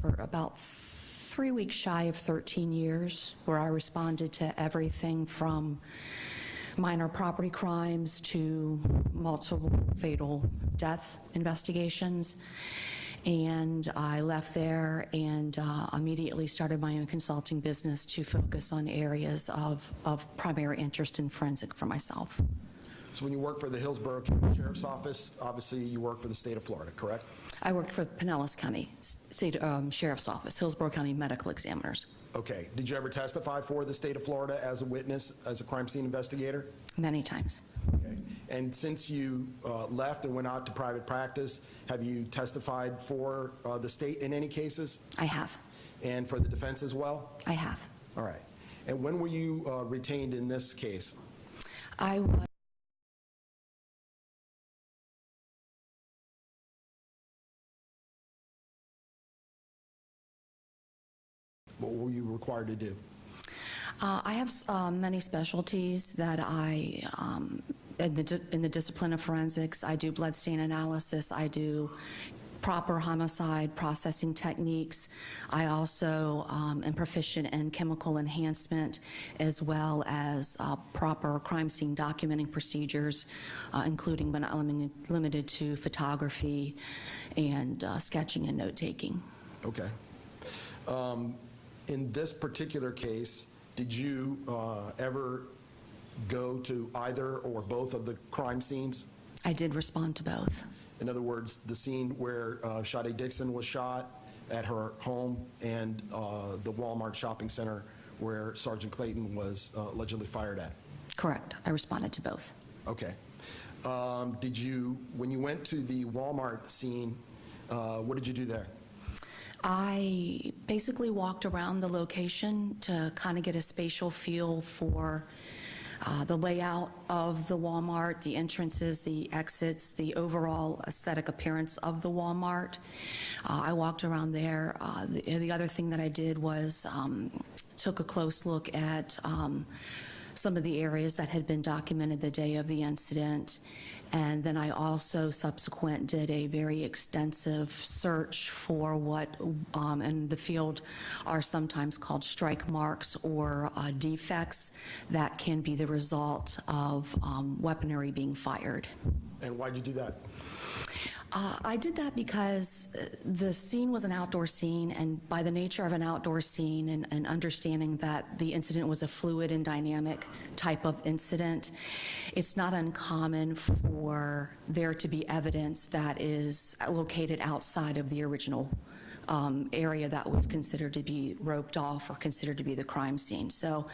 S11: for about 3 weeks shy of 13 years, where I responded to everything from minor property crimes to multiple fatal death investigations. And I left there and immediately started my own consulting business to focus on areas of primary interest in forensic for myself.
S9: So when you work for the Hillsborough County Sheriff's Office, obviously you work for the state of Florida, correct?
S11: I worked for Pinellas County State Sheriff's Office, Hillsborough County Medical Examiners.
S9: Okay. Did you ever testify for the state of Florida as a witness, as a crime scene investigator?
S11: Many times.
S9: Okay. And since you left and went out to private practice, have you testified for the state in any cases?
S11: I have.
S9: And for the defense as well?
S11: I have.
S9: All right. And when were you retained in this case?
S11: I was
S9: What were you required to do?
S11: I have many specialties that in the discipline of forensics. I do blood stain analysis. I do proper homicide processing techniques. I also am proficient in chemical enhancement, as well as proper crime scene documenting procedures, including but not limited to photography and sketching and note-taking.
S9: Okay. In this particular case, did you ever go to either or both of the crime scenes?
S11: I did respond to both.
S9: In other words, the scene where Sade Dixon was shot at her home and the Walmart shopping center where Sergeant Clayton was allegedly fired at?
S11: Correct. I responded to both.
S9: Okay. Did you, when you went to the Walmart scene, what did you do there?
S11: I basically walked around the location to kind of get a spatial feel for the layout of the Walmart, the entrances, the exits, the overall aesthetic appearance of the Walmart. I walked around there. The other thing that I did was took a close look at some of the areas that had been documented the day of the incident. And then I also subsequent did a very extensive search for what in the field are sometimes called strike marks or defects that can be the result of weaponry being fired.
S9: And why'd you do that?
S11: I did that because the scene was an outdoor scene, and by the nature of an outdoor scene and understanding that the incident was a fluid and dynamic type of incident, it's not uncommon for there to be evidence that is located outside of the original area that was considered to be roped off or considered to be the crime scene. So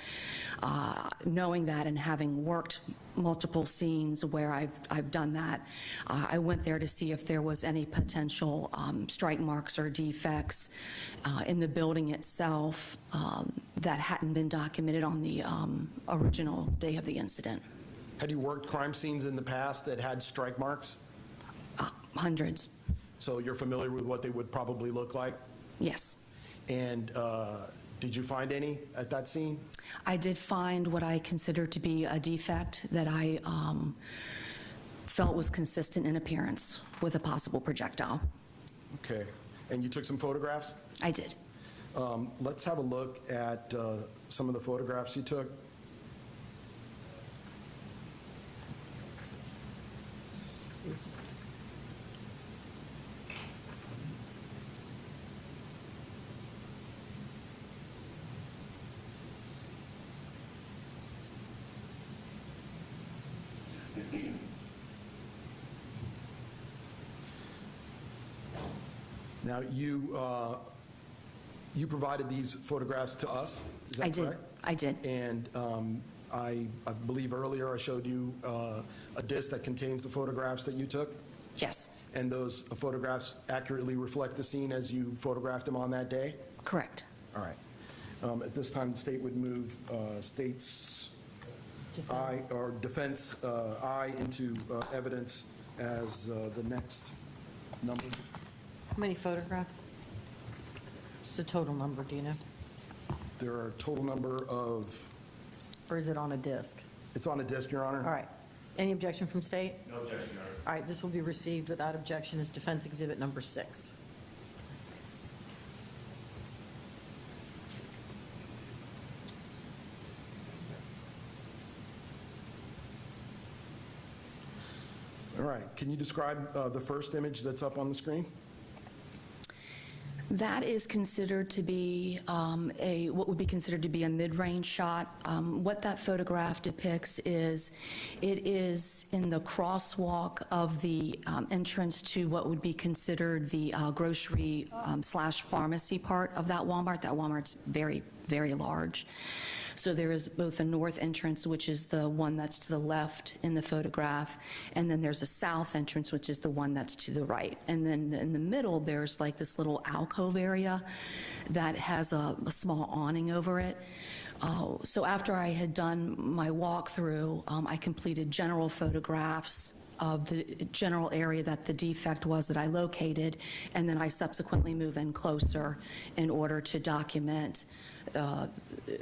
S11: knowing that and having worked multiple scenes where I've done that, I went there to see if there was any potential strike marks or defects in the building itself that hadn't been documented on the original day of the incident.
S9: Had you worked crime scenes in the past that had strike marks?
S11: Hundreds.
S9: So you're familiar with what they would probably look like?
S11: Yes.
S9: And did you find any at that scene?
S11: I did find what I considered to be a defect that I felt was consistent in appearance with a possible projectile.
S9: Okay. And you took some photographs?
S11: I did.
S9: Let's have a look at some of the photographs you took.
S1: Please.
S9: Now, you provided these photographs to us, is that correct?
S11: I did.
S9: And I believe earlier I showed you a disc that contains the photographs that you took?
S11: Yes.
S9: And those photographs accurately reflect the scene as you photographed them on that day?
S11: Correct.
S9: All right. At this time, the state would move state's I, or defense I into evidence as the next number.
S1: How many photographs? Just a total number, do you know?
S9: There are a total number of,
S1: Or is it on a disc?
S9: it's on a disc, Your Honor.
S1: All right. Any objection from state?
S2: No objection, Your Honor.
S1: All right, this will be received without objection as defense exhibit number 6.
S9: All right. Can you describe the first image that's up on the screen?
S11: That is considered to be what would be considered to be a mid-range shot. What that photograph depicts is it is in the crosswalk of the entrance to what would be considered the grocery slash pharmacy part of that Walmart. That Walmart's very, very large. So there is both a north entrance, which is the one that's to the left in the photograph, and then there's a south entrance, which is the one that's to the right. And then in the middle, there's like this little alcove area that has a small awning over it. So after I had done my walkthrough, I completed general photographs of the general area that the defect was that I located, and then I subsequently move in closer in order to document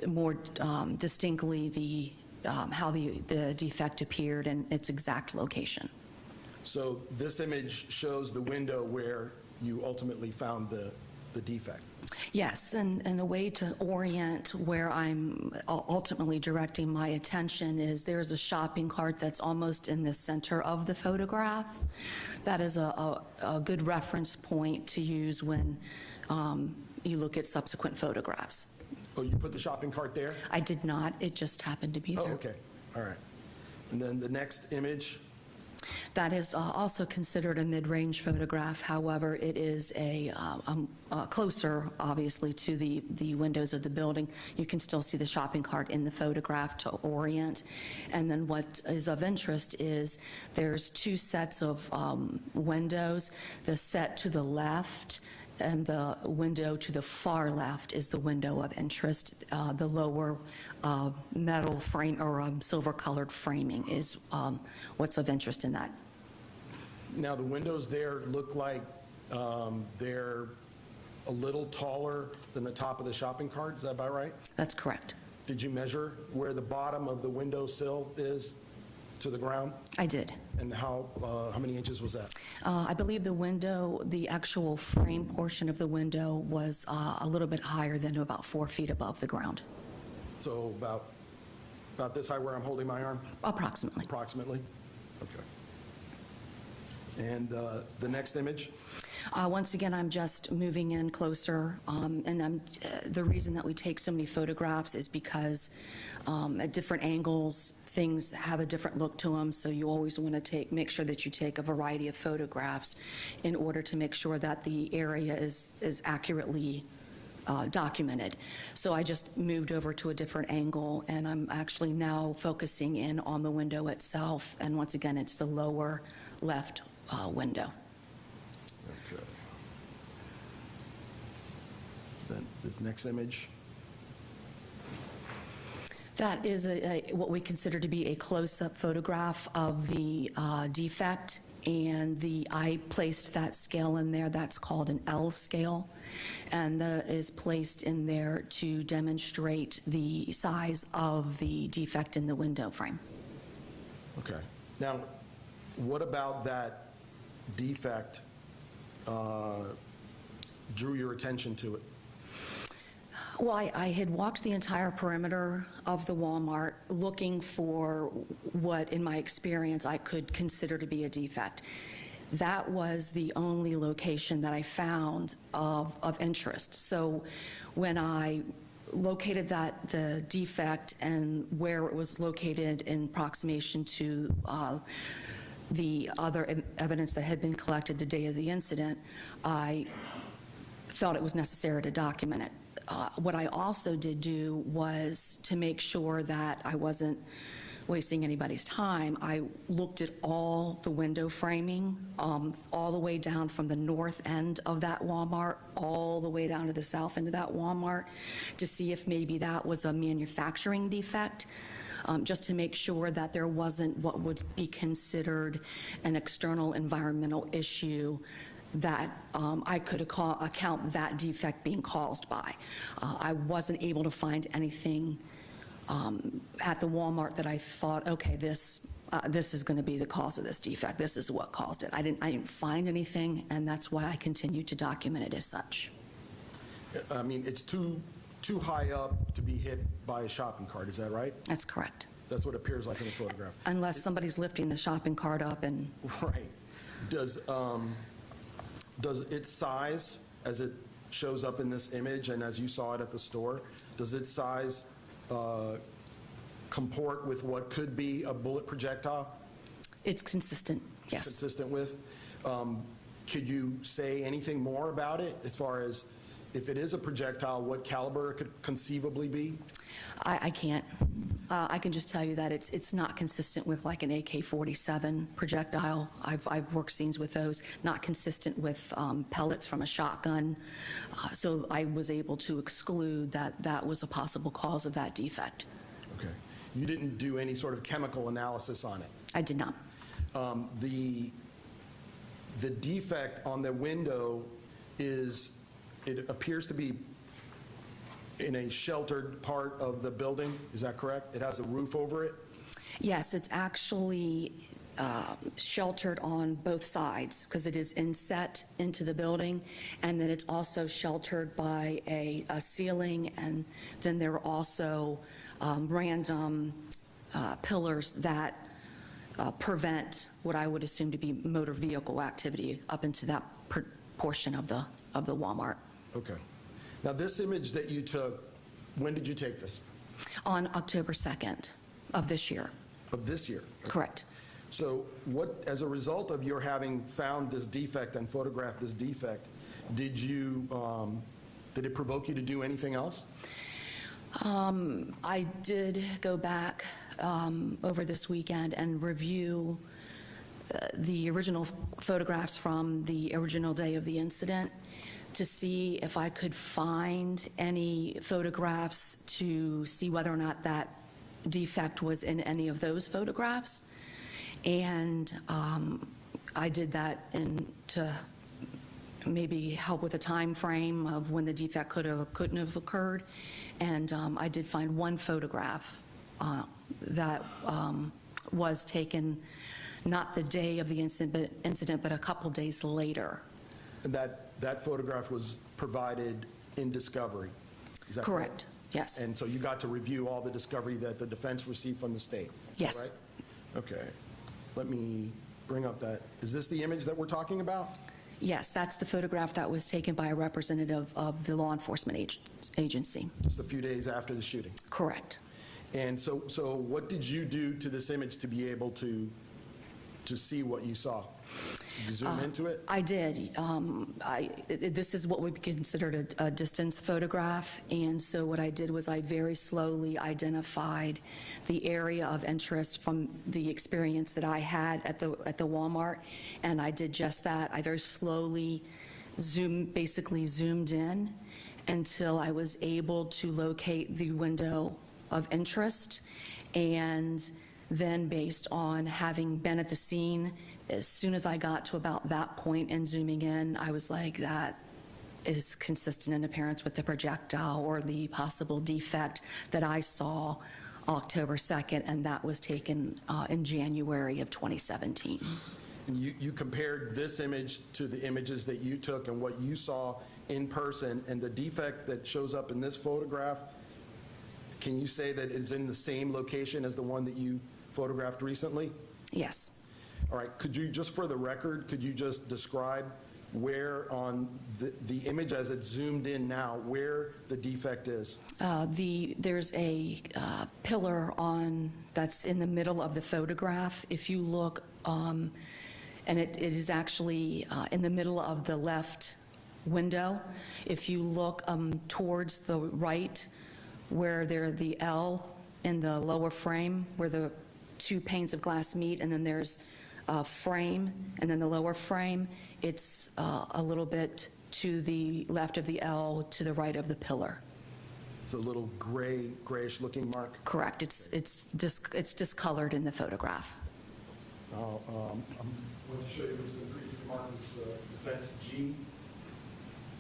S11: more distinctly the how the defect appeared and its exact location.
S9: So this image shows the window where you ultimately found the defect.
S11: Yes, and a way to orient where I'm ultimately directing my attention is there's a shopping cart that's almost in the center of the photograph. That is a good reference point to use when you look at subsequent photographs.
S9: Oh, you put the shopping cart there?
S11: I did not. It just happened to be
S9: Oh,
S11: there.
S9: okay. All right. And then the next image?
S11: That is also considered a mid-range photograph. However, it is a closer, obviously, to the windows of the building. You can still see the shopping cart in the photograph to orient. And then what is of interest is there's two sets of windows. The set to the left and the window to the far left is the window of interest. The lower metal frame or silver-colored framing is what's of interest in that.
S9: Now, the windows there look like they're a little taller than the top of the shopping cart. Is that about right?
S11: That's correct.
S9: Did you measure where the bottom of the window sill is to the ground?
S11: I did.
S9: And how many inches was that?
S11: I believe the window, the actual frame portion of the window was a little bit higher than about 4 feet above the ground,
S9: So about this high where I'm holding my arm?
S11: approximately.
S9: Approximately? Okay. And the next image?
S11: Once again, I'm just moving in closer, and the reason that we take so many photographs is because at different angles, things have a different look to them, so you always want to make sure that you take a variety of photographs in order to make sure that the area is accurately documented. So I just moved over to a different angle, and I'm actually now focusing in on the window itself, and once again, it's the lower left window.
S9: Okay. Then this next image?
S11: That is what we consider to be a close-up photograph of the defect, and I placed that scale in there. That's called an L scale, and that is placed in there to demonstrate the size of the defect in the window frame.
S9: Okay. Now, what about that defect drew your attention to it?
S11: Well, I had walked the entire perimeter of the Walmart looking for what, in my experience, I could consider to be a defect. That was the only location that I found of interest. So when I located the defect and where it was located in approximation to the other evidence that had been collected the day of the incident, I felt it was necessary to document it. What I also did do was to make sure that I wasn't wasting anybody's time. I looked at all the window framing, all the way down from the north end of that Walmart, all the way down to the south end of that Walmart, to see if maybe that was a manufacturing defect, just to make sure that there wasn't what would be considered an external environmental issue that I could account that defect being caused by. I wasn't able to find anything at the Walmart that I thought, okay, this is going to be the cause of this defect. This is what caused it. I didn't find anything, and that's why I continued to document it as such.
S9: I mean, it's too high up to be hit by a shopping cart, is that right?
S11: That's correct.
S9: That's what it appears like in the photograph.
S11: Unless somebody's lifting the shopping cart up and...
S9: Right. Does its size, as it shows up in this image and as you saw it at the store, does its size comport with what could be a bullet projectile?
S11: It's consistent, yes.
S9: Consistent with? Could you say anything more about it as far as if it is a projectile, what caliber it could conceivably be?
S11: I can't. I can just tell you that it's not consistent with like an AK-47 projectile. I've worked scenes with those, not consistent with pellets from a shotgun. So I was able to exclude that was a possible cause of that defect.
S9: Okay. You didn't do any sort of chemical analysis on it?
S11: I did not.
S9: The defect on the window it appears to be in a sheltered part of the building, is that correct? It has a roof over it?
S11: Yes, it's actually sheltered on both sides because it is inset into the building, and then it's also sheltered by a ceiling, and then there are also random pillars that prevent what I would assume to be motor vehicle activity up into that portion of the Walmart.
S9: Okay. Now, this image that you took, when did you take this?
S11: On October 2nd of this year.
S9: Of this year?
S11: Correct.
S9: So what, as a result of your having found this defect and photographed this defect, did it provoke you to do anything else?
S11: I did go back over this weekend and review the original photographs from the original day of the incident to see if I could find any photographs to see whether or not that defect was in any of those photographs. And I did that to maybe help with a time frame of when the defect couldn't have occurred. And I did find one photograph that was taken not the day of the incident, but a couple days later.
S9: And that photograph was provided in discovery, is that
S11: Correct, yes.
S9: And so you got to review all the discovery that the defense received from the state? Is that
S11: Yes.
S9: right? Okay. Let me bring up that. Is this the image that we're talking about?
S11: Yes, that's the photograph that was taken by a representative of the law enforcement agency.
S9: Just a few days after the shooting?
S11: Correct.
S9: And so what did you do to this image to be able to see what you saw? Did you zoom into it?
S11: I did. This is what would be considered a distance photograph, and so what I did was I very slowly identified the area of interest from the experience that I had at the Walmart, and I did just that. I very slowly basically zoomed in until I was able to locate the window of interest, and then based on having been at the scene, as soon as I got to about that point and zooming in, I was like, that is consistent in appearance with the projectile or the possible defect that I saw October 2nd, and that was taken in January of 2017.
S9: And you compared this image to the images that you took and what you saw in person, and the defect that shows up in this photograph, can you say that it's in the same location as the one that you photographed recently?
S11: Yes.
S9: All right, could you, just for the record, could you just describe where on the image as it's zoomed in now, where the defect is?
S11: There's a pillar that's in the middle of the photograph. If you look, and it is actually in the middle of the left window. If you look towards the right, where there's the L in the lower frame, where the two panes of glass meet, and then there's a frame, and then the lower frame, it's a little bit to the left of the L, to the right of the pillar.
S9: It's a little grayish looking mark?
S11: Correct. It's discolored in the photograph.
S9: I'm going to show you what's been previously marked as defense G.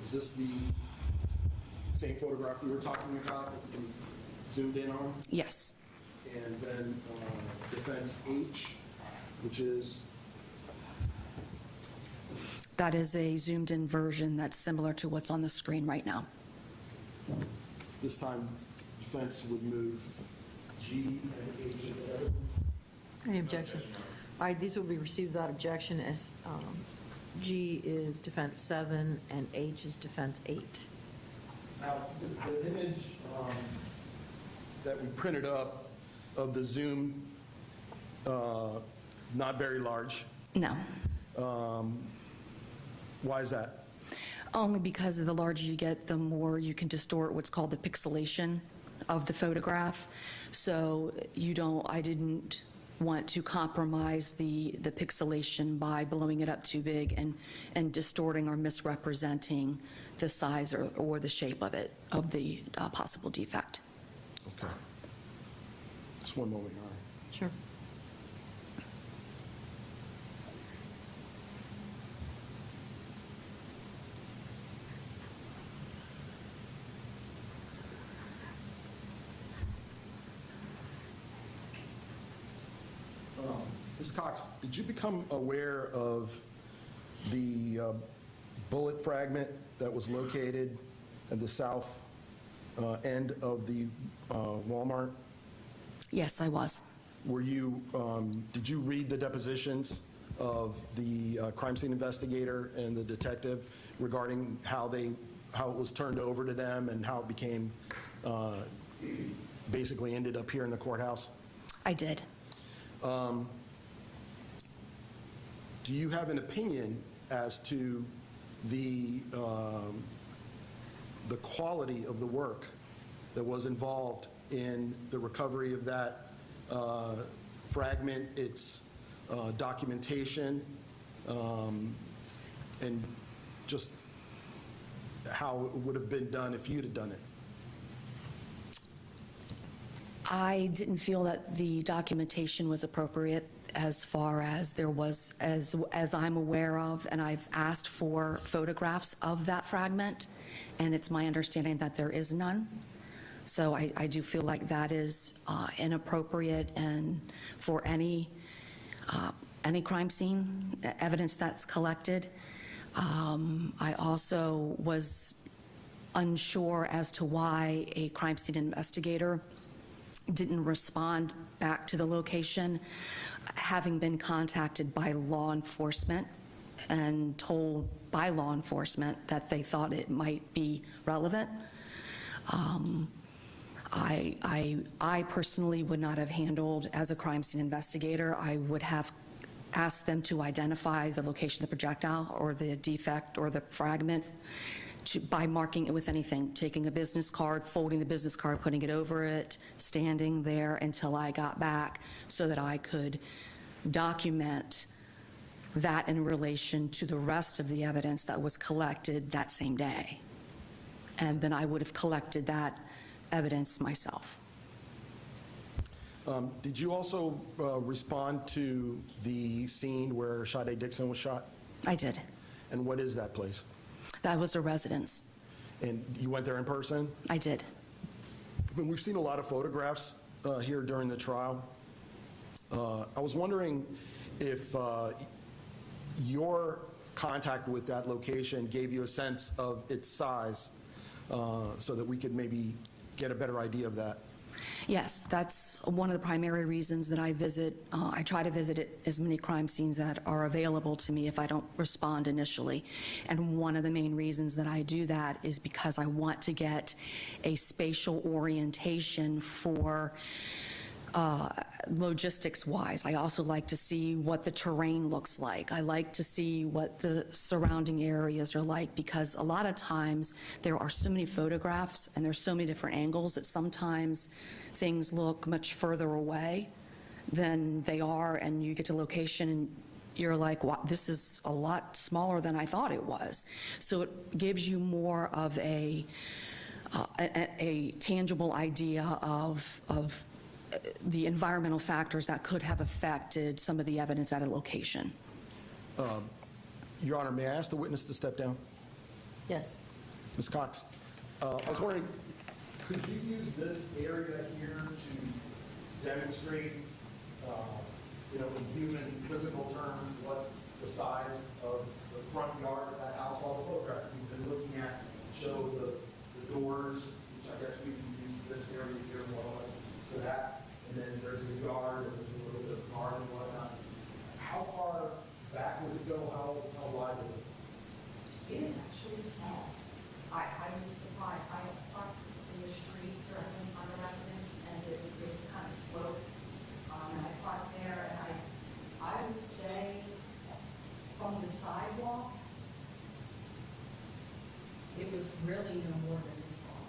S9: Is this the same photograph we were talking about that we zoomed in on?
S11: Yes.
S9: And then defense H, which is?
S11: That is a zoomed-in version that's similar to what's on the screen right now.
S9: This time, defense would move G and H into evidence.
S1: Any objection? All right, these will be received without objection, as G is defense 7 and H is defense 8.
S9: Now, the image that we printed up of the zoom is not very large.
S11: No.
S9: Why is that?
S11: Only because the larger you get, the more you can distort what's called the pixelation of the photograph. So I didn't want to compromise the pixelation by blowing it up too big and distorting or misrepresenting the size or the shape of it, of the possible defect.
S9: Okay. Just one moment, Your Honor.
S1: Sure.
S9: Ms. Cox, did you become aware of the bullet fragment that was located at the south end of the Walmart?
S11: Yes, I was.
S9: Were you, did you read the depositions of the crime scene investigator and the detective regarding how it was turned over to them and how it became, basically ended up here in the courthouse?
S11: I did.
S9: Do you have an opinion as to the quality of the work that was involved in the recovery of that fragment, its documentation, and just how it would have been done if you'd have done it?
S11: I didn't feel that the documentation was appropriate as far as there was, as I'm aware of, and I've asked for photographs of that fragment, and it's my understanding that there is none. So I do feel like that is inappropriate and for any crime scene evidence that's collected. I also was unsure as to why a crime scene investigator didn't respond back to the location, having been contacted by law enforcement and told by law enforcement that they thought it might be relevant. I personally would not have handled, as a crime scene investigator, I would have asked them to identify the location of the projectile or the defect or the fragment by marking it with anything, taking a business card, folding the business card, putting it over it, standing there until I got back so that I could document that in relation to the rest of the evidence that was collected that same day. And then I would have collected that evidence myself.
S9: Did you also respond to the scene where Sade Dixon was shot?
S11: I did.
S9: And what is that place?
S11: That was a residence.
S9: And you went there in person?
S11: I did.
S9: When we've seen a lot of photographs here during the trial, I was wondering if your contact with that location gave you a sense of its size so that we could maybe get a better idea of that.
S11: Yes, that's one of the primary reasons that I visit. I try to visit as many crime scenes that are available to me if I don't respond initially. And one of the main reasons that I do that is because I want to get a spatial orientation for logistics-wise. I also like to see what the terrain looks like. I like to see what the surrounding areas are like, because a lot of times there are so many photographs and there's so many different angles that sometimes things look much further away than they are, and you get to location and you're like, wow, this is a lot smaller than I thought it was. So it gives you more of a tangible idea of the environmental factors that could have affected some of the evidence at a location.
S9: Your Honor, may I ask the witness to step down?
S1: Yes.
S9: Ms. Cox, I was wondering, could you use this area here to demonstrate, in human physical terms, what the size of the front yard of that house, all the photographs we've been looking at show the doors, which I guess we can use this area here more or less for that. And then there's a yard and there's a little bit of garden and whatnot. How far back was it go? How wide was it?
S11: It is actually small. I was surprised. I parked in the street directly in front of the residence, and it was kind of slope. And I parked there, and I would say from the sidewalk, it was really no more than this long.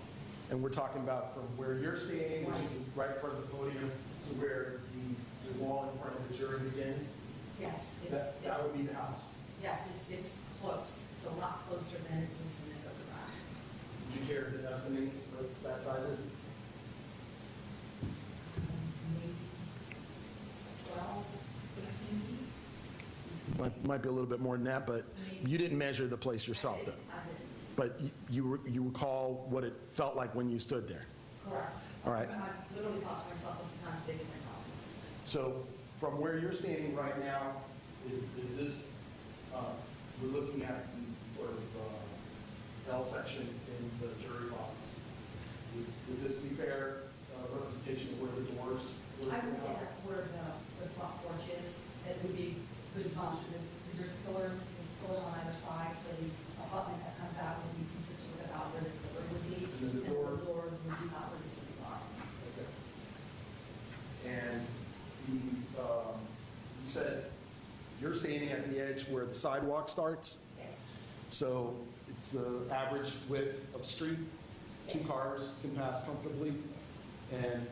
S9: And we're talking about from where you're standing, which is right in front of the podium, to where the wall in front of the jury begins?
S11: Yes,
S9: That would be the house.
S11: yes, it's close. It's a lot closer than it is in the photographs.
S9: Would you care to estimate what that size is?
S11: Maybe 12, 13 feet.
S9: Might be a little bit more than that, but you didn't measure the place yourself, though.
S11: I did.
S9: But you recall what it felt like when you stood there?
S11: Correct.
S9: All right.
S11: I literally thought to myself, this is not as big as I thought it was.
S9: So from where you're standing right now, is this, we're looking at the sort of L section in the jury box. Would this be fair representation of where the doors were?
S11: I would say that's where the front porch is. It would be good function, because there's pillars on either side, so the abutment that comes out would be consistent with about where the pillar would be.
S9: And then the door?
S11: would be about where the seats are.
S9: Okay. And you said you're standing at the edge where the sidewalk starts?
S11: Yes.
S9: So it's the average width of street? Two cars can pass comfortably?
S11: Yes.
S9: And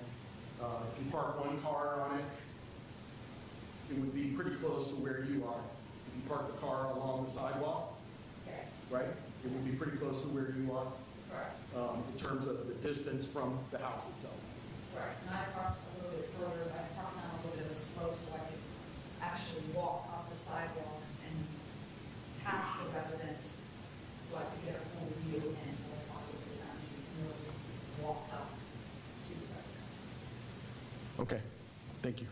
S9: if you park one car on it, it would be pretty close to where you are. If you park the car along the sidewalk,
S11: Yes.
S9: right? It would be pretty close to where you are
S11: Correct.
S9: in terms of the distance from the house itself.
S11: Correct. And I parked a little bit further, I parked on a little bit of a slope so I could
S12: actually walk up the sidewalk and past the residence so I could get a full view, and so I thought it would actually really walked up to the residence.
S9: Okay, thank you.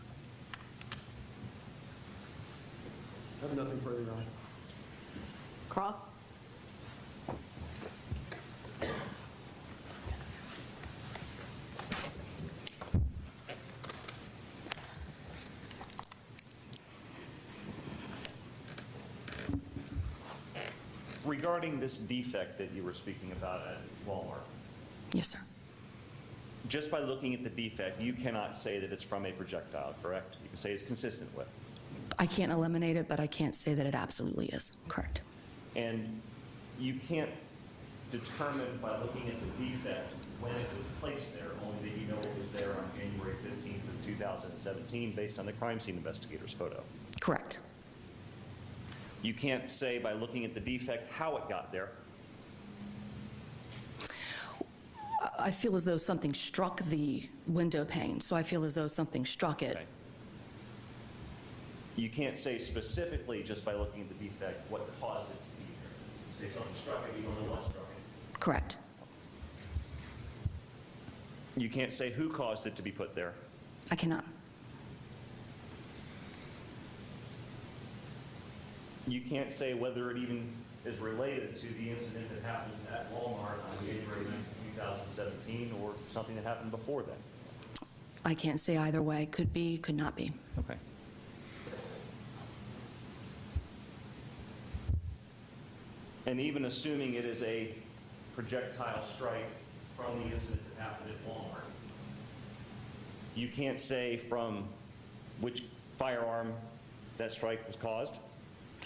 S9: I have nothing further, Your Honor.
S1: Cross?
S2: Regarding this defect that you were speaking about at Walmart,
S11: Yes, sir.
S2: just by looking at the defect, you cannot say that it's from a projectile, correct? You can say it's consistent with.
S11: I can't eliminate it, but I can't say that it absolutely is. Correct.
S2: And you can't determine by looking at the defect when it was placed there, only that you know it was there on January 15th of 2017 based on the crime scene investigator's photo.
S11: Correct.
S2: You can't say by looking at the defect how it got there.
S11: I feel as though something struck the window pane, so I feel as though something struck it.
S2: Okay. You can't say specifically just by looking at the defect what caused it to be there. You say something struck it, you don't know what struck it.
S11: Correct.
S2: You can't say who caused it to be put there.
S11: I cannot.
S2: You can't say whether it even is related to the incident that happened at Walmart on January 9th, 2017, or something that happened before then.
S11: I can't say either way. Could be, could not be.
S2: Okay. And even assuming it is a projectile strike from the incident that happened at Walmart, you can't say from which firearm that strike was caused?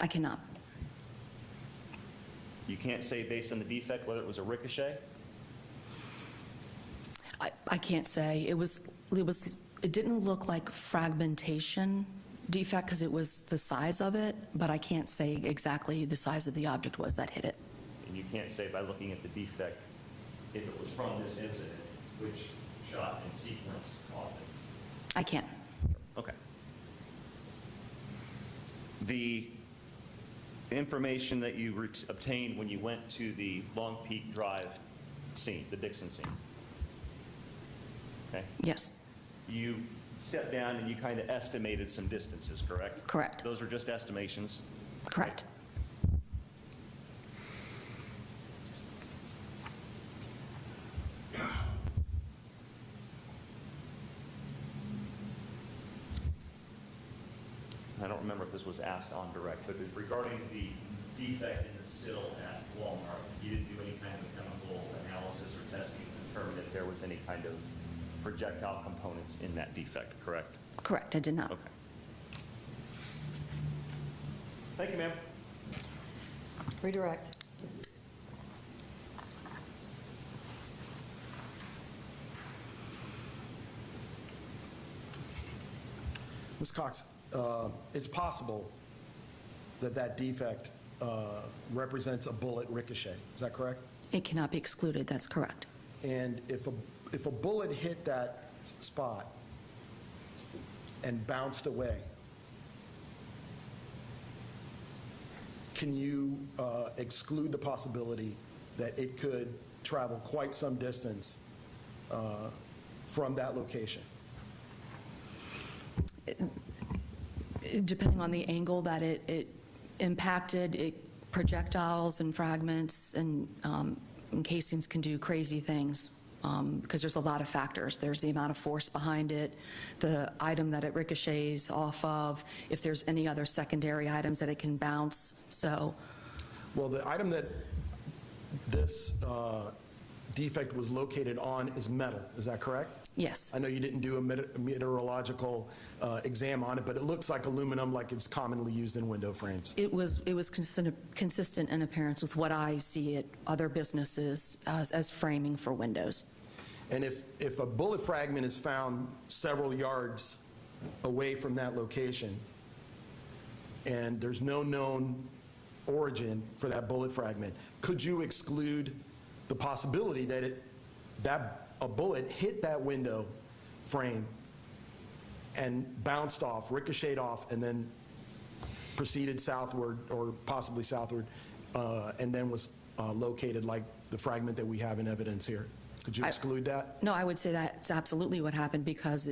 S11: I cannot.
S2: You can't say based on the defect whether it was a ricochet?
S11: I can't say. It didn't look like fragmentation defect because it was the size of it, but I can't say exactly the size of the object was that hit it.
S2: And you can't say by looking at the defect if it was from this incident, which shot in sequence caused it.
S11: I can't.
S2: Okay. The information that you obtained when you went to the Long Peak Drive scene, the Dixon scene, okay?
S11: Yes.
S2: You stepped down and you kind of estimated some distances, correct?
S11: Correct.
S2: Those are just estimations?
S11: Correct.
S2: I don't remember if this was asked on direct, but regarding the defect in the sill at Walmart, you didn't do any kind of chemical analysis or testing to determine if there was any kind of projectile components in that defect, correct?
S11: Correct. I did not.
S2: Okay. Thank you, ma'am.
S1: Redirect.
S9: Ms. Cox, it's possible that that defect represents a bullet ricochet. Is that correct?
S11: It cannot be excluded. That's correct.
S9: And if a bullet hit that spot and bounced away, can you exclude the possibility that it could travel quite some distance from that location?
S11: Depending on the angle that it impacted, projectiles and fragments and casings can do crazy things because there's a lot of factors. There's the amount of force behind it, the item that it ricochets off of, if there's any other secondary items that it can bounce. So,
S9: well, the item that this defect was located on is metal. Is that correct?
S11: yes.
S9: I know you didn't do a meteorological exam on it, but it looks like aluminum, like it's commonly used in window frames.
S11: It was consistent in appearance with what I see at other businesses as framing for windows.
S9: And if a bullet fragment is found several yards away from that location, and there's no known origin for that bullet fragment, could you exclude the possibility that a bullet hit that window frame and bounced off, ricocheted off, and then proceeded southward, or possibly southward, and then was located like the fragment that we have in evidence here. Could you exclude that?
S11: No, I would say that's absolutely what happened, because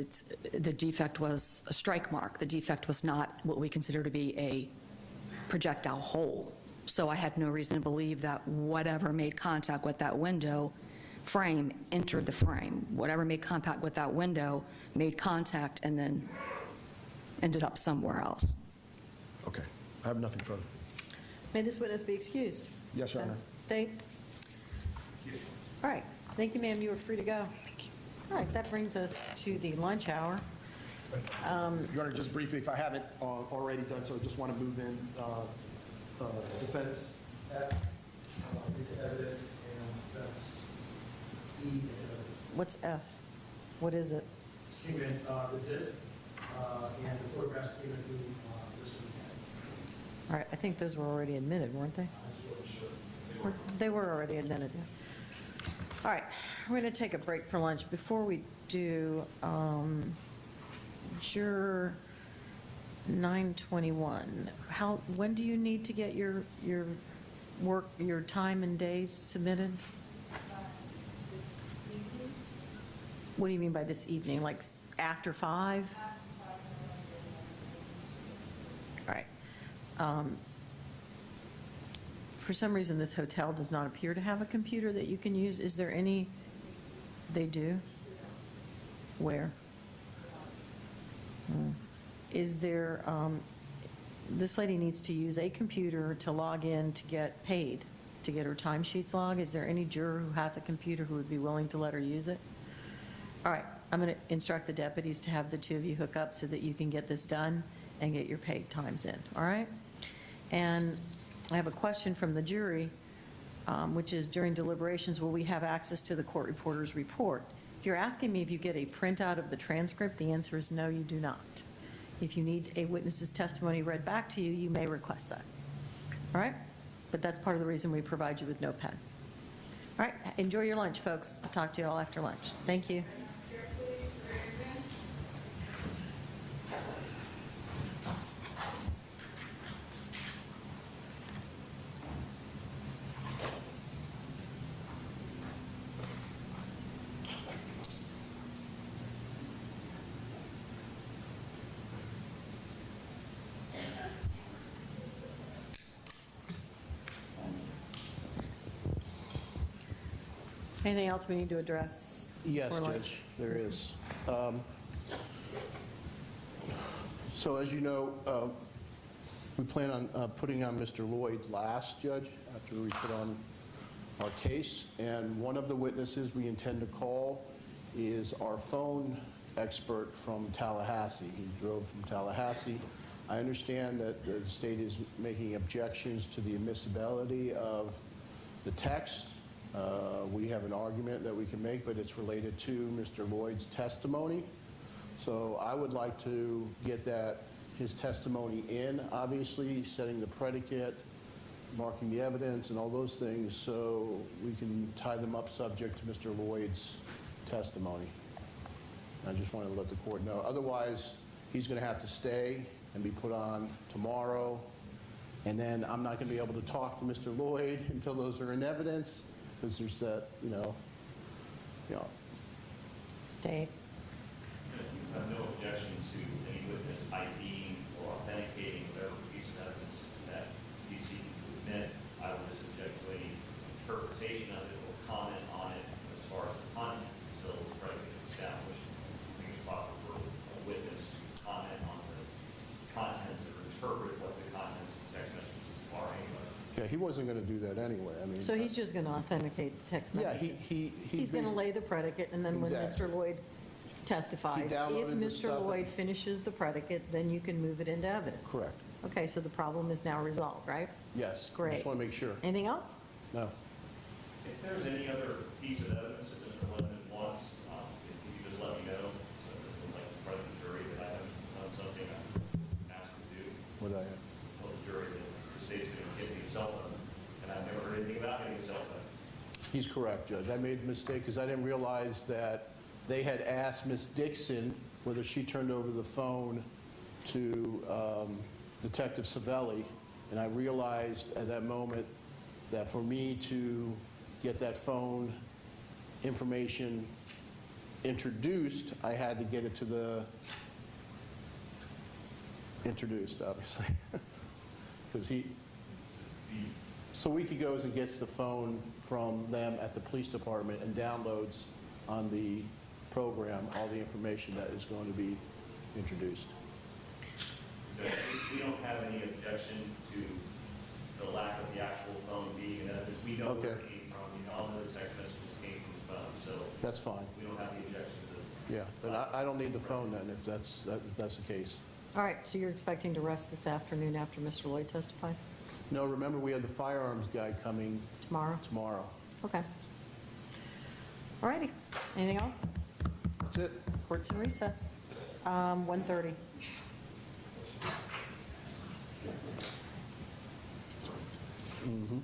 S11: the defect was a strike mark. The defect was not what we consider to be a projectile hole. So I had no reason to believe that whatever made contact with that window frame entered the frame. Whatever made contact with that window made contact and then ended up somewhere else.
S9: Okay, I have nothing further.
S1: May this witness be excused?
S9: Yes, Your Honor.
S1: State. All right, thank you, ma'am, you are free to go. All right, that brings us to the lunch hour.
S9: Your Honor, just briefly, if I haven't already done so, I just want to move in defense F into evidence, and that's E into evidence.
S1: What's F? What is it?
S9: Came in the disc, and the photographs came in this weekend.
S1: All right, I think those were already admitted, weren't they?
S9: I just wasn't sure.
S1: They were already admitted, yeah. All right, we're going to take a break for lunch. Before we do, Juror 921, when do you need to get your work, your time and days submitted? What do you mean by this evening, like after 5? All right. For some reason, this hotel does not appear to have a computer that you can use. Is there any? They do? Where? Is there, this lady needs to use a computer to log in to get paid, to get her timesheets logged. Is there any juror who has a computer who would be willing to let her use it? All right, I'm going to instruct the deputies to have the two of you hook up so that you can get this done and get your paid times in, all right? And I have a question from the jury, which is, during deliberations, will we have access to the court reporter's report? If you're asking me if you get a printout of the transcript, the answer is no, you do not. If you need a witness's testimony read back to you, you may request that. All right? But that's part of the reason we provide you with notepads. All right, enjoy your lunch, folks. I'll talk to you all after lunch. Thank you. Anything else we need to address?
S4: Yes,
S1: before lunch?
S4: Judge, there is. So as you know, we plan on putting on Mr. Loyd last, Judge, after we put on our case. And one of the witnesses we intend to call is our phone expert from Tallahassee. He drove from Tallahassee. I understand that the state is making objections to the admissibility of the text. We have an argument that we can make, but it's related to Mr. Loyd's testimony. So I would like to get his testimony in, obviously, setting the predicate, marking the evidence, and all those things, so we can tie them up subject to Mr. Loyd's testimony. I just wanted to let the court know. Otherwise, he's going to have to stay and be put on tomorrow, and then I'm not going to be able to talk to Mr. Loyd until those are in evidence, because there's that, you know.
S1: State.
S2: You have no objection to any witness IDing or authenticating whatever piece of evidence that you seek to admit. I would just object to any interpretation of it or comment on it as far as the contents until the predicate is established. I think it's proper for a witness to comment on the contents or interpret what the contents of the text messages are anyway.
S4: Yeah, he wasn't going to do that anyway. I mean,
S1: So he's just going to authenticate the text
S4: yeah,
S1: messages?
S4: he's
S1: going to
S4: basically-
S1: lay the predicate, and then when
S4: Exactly.
S1: Mr. Lloyd testifies,
S4: He
S1: if
S4: downloaded the
S1: Mr.
S4: stuff.
S1: Lloyd finishes the predicate, then you can move it into evidence?
S4: Correct.
S1: Okay, so the problem is now resolved, right?
S4: Yes. I
S1: Great.
S4: just want to make sure.
S1: Anything else?
S4: No.
S2: If there's any other piece of evidence that Mr. Lemon wants, if you could just let me know, so that like in front of the jury that I haven't done something I'm asked to do.
S4: What I have.
S2: Well, the jury that the state's going to give me a cell phone, and I've never heard anything about getting a cell phone.
S4: He's correct, Judge. I made a mistake because I didn't realize that they had asked Ms. Dixon whether she turned over the phone to Detective Savelli, and I realized at that moment that for me to get that phone information introduced, I had to get it to the, introduced, obviously. Because so he goes and gets the phone from them at the police department and downloads on the program all the information that is going to be introduced.
S2: We don't have any objection to the lack of the actual phone being in evidence. We know where it came from. We know all the text messages came from the phone, so
S4: That's fine.
S2: we don't have the objection to
S4: Yeah, but I don't need the phone then, if that's the case.
S1: All right, so you're expecting to rest this afternoon after Mr. Loyd testifies?
S4: No, remember, we have the firearms guy coming
S1: Tomorrow?
S4: tomorrow.
S1: Okay. All righty. Anything else?
S4: That's it.
S1: Court's in recess. 1:30.
S4: Mm-hmm.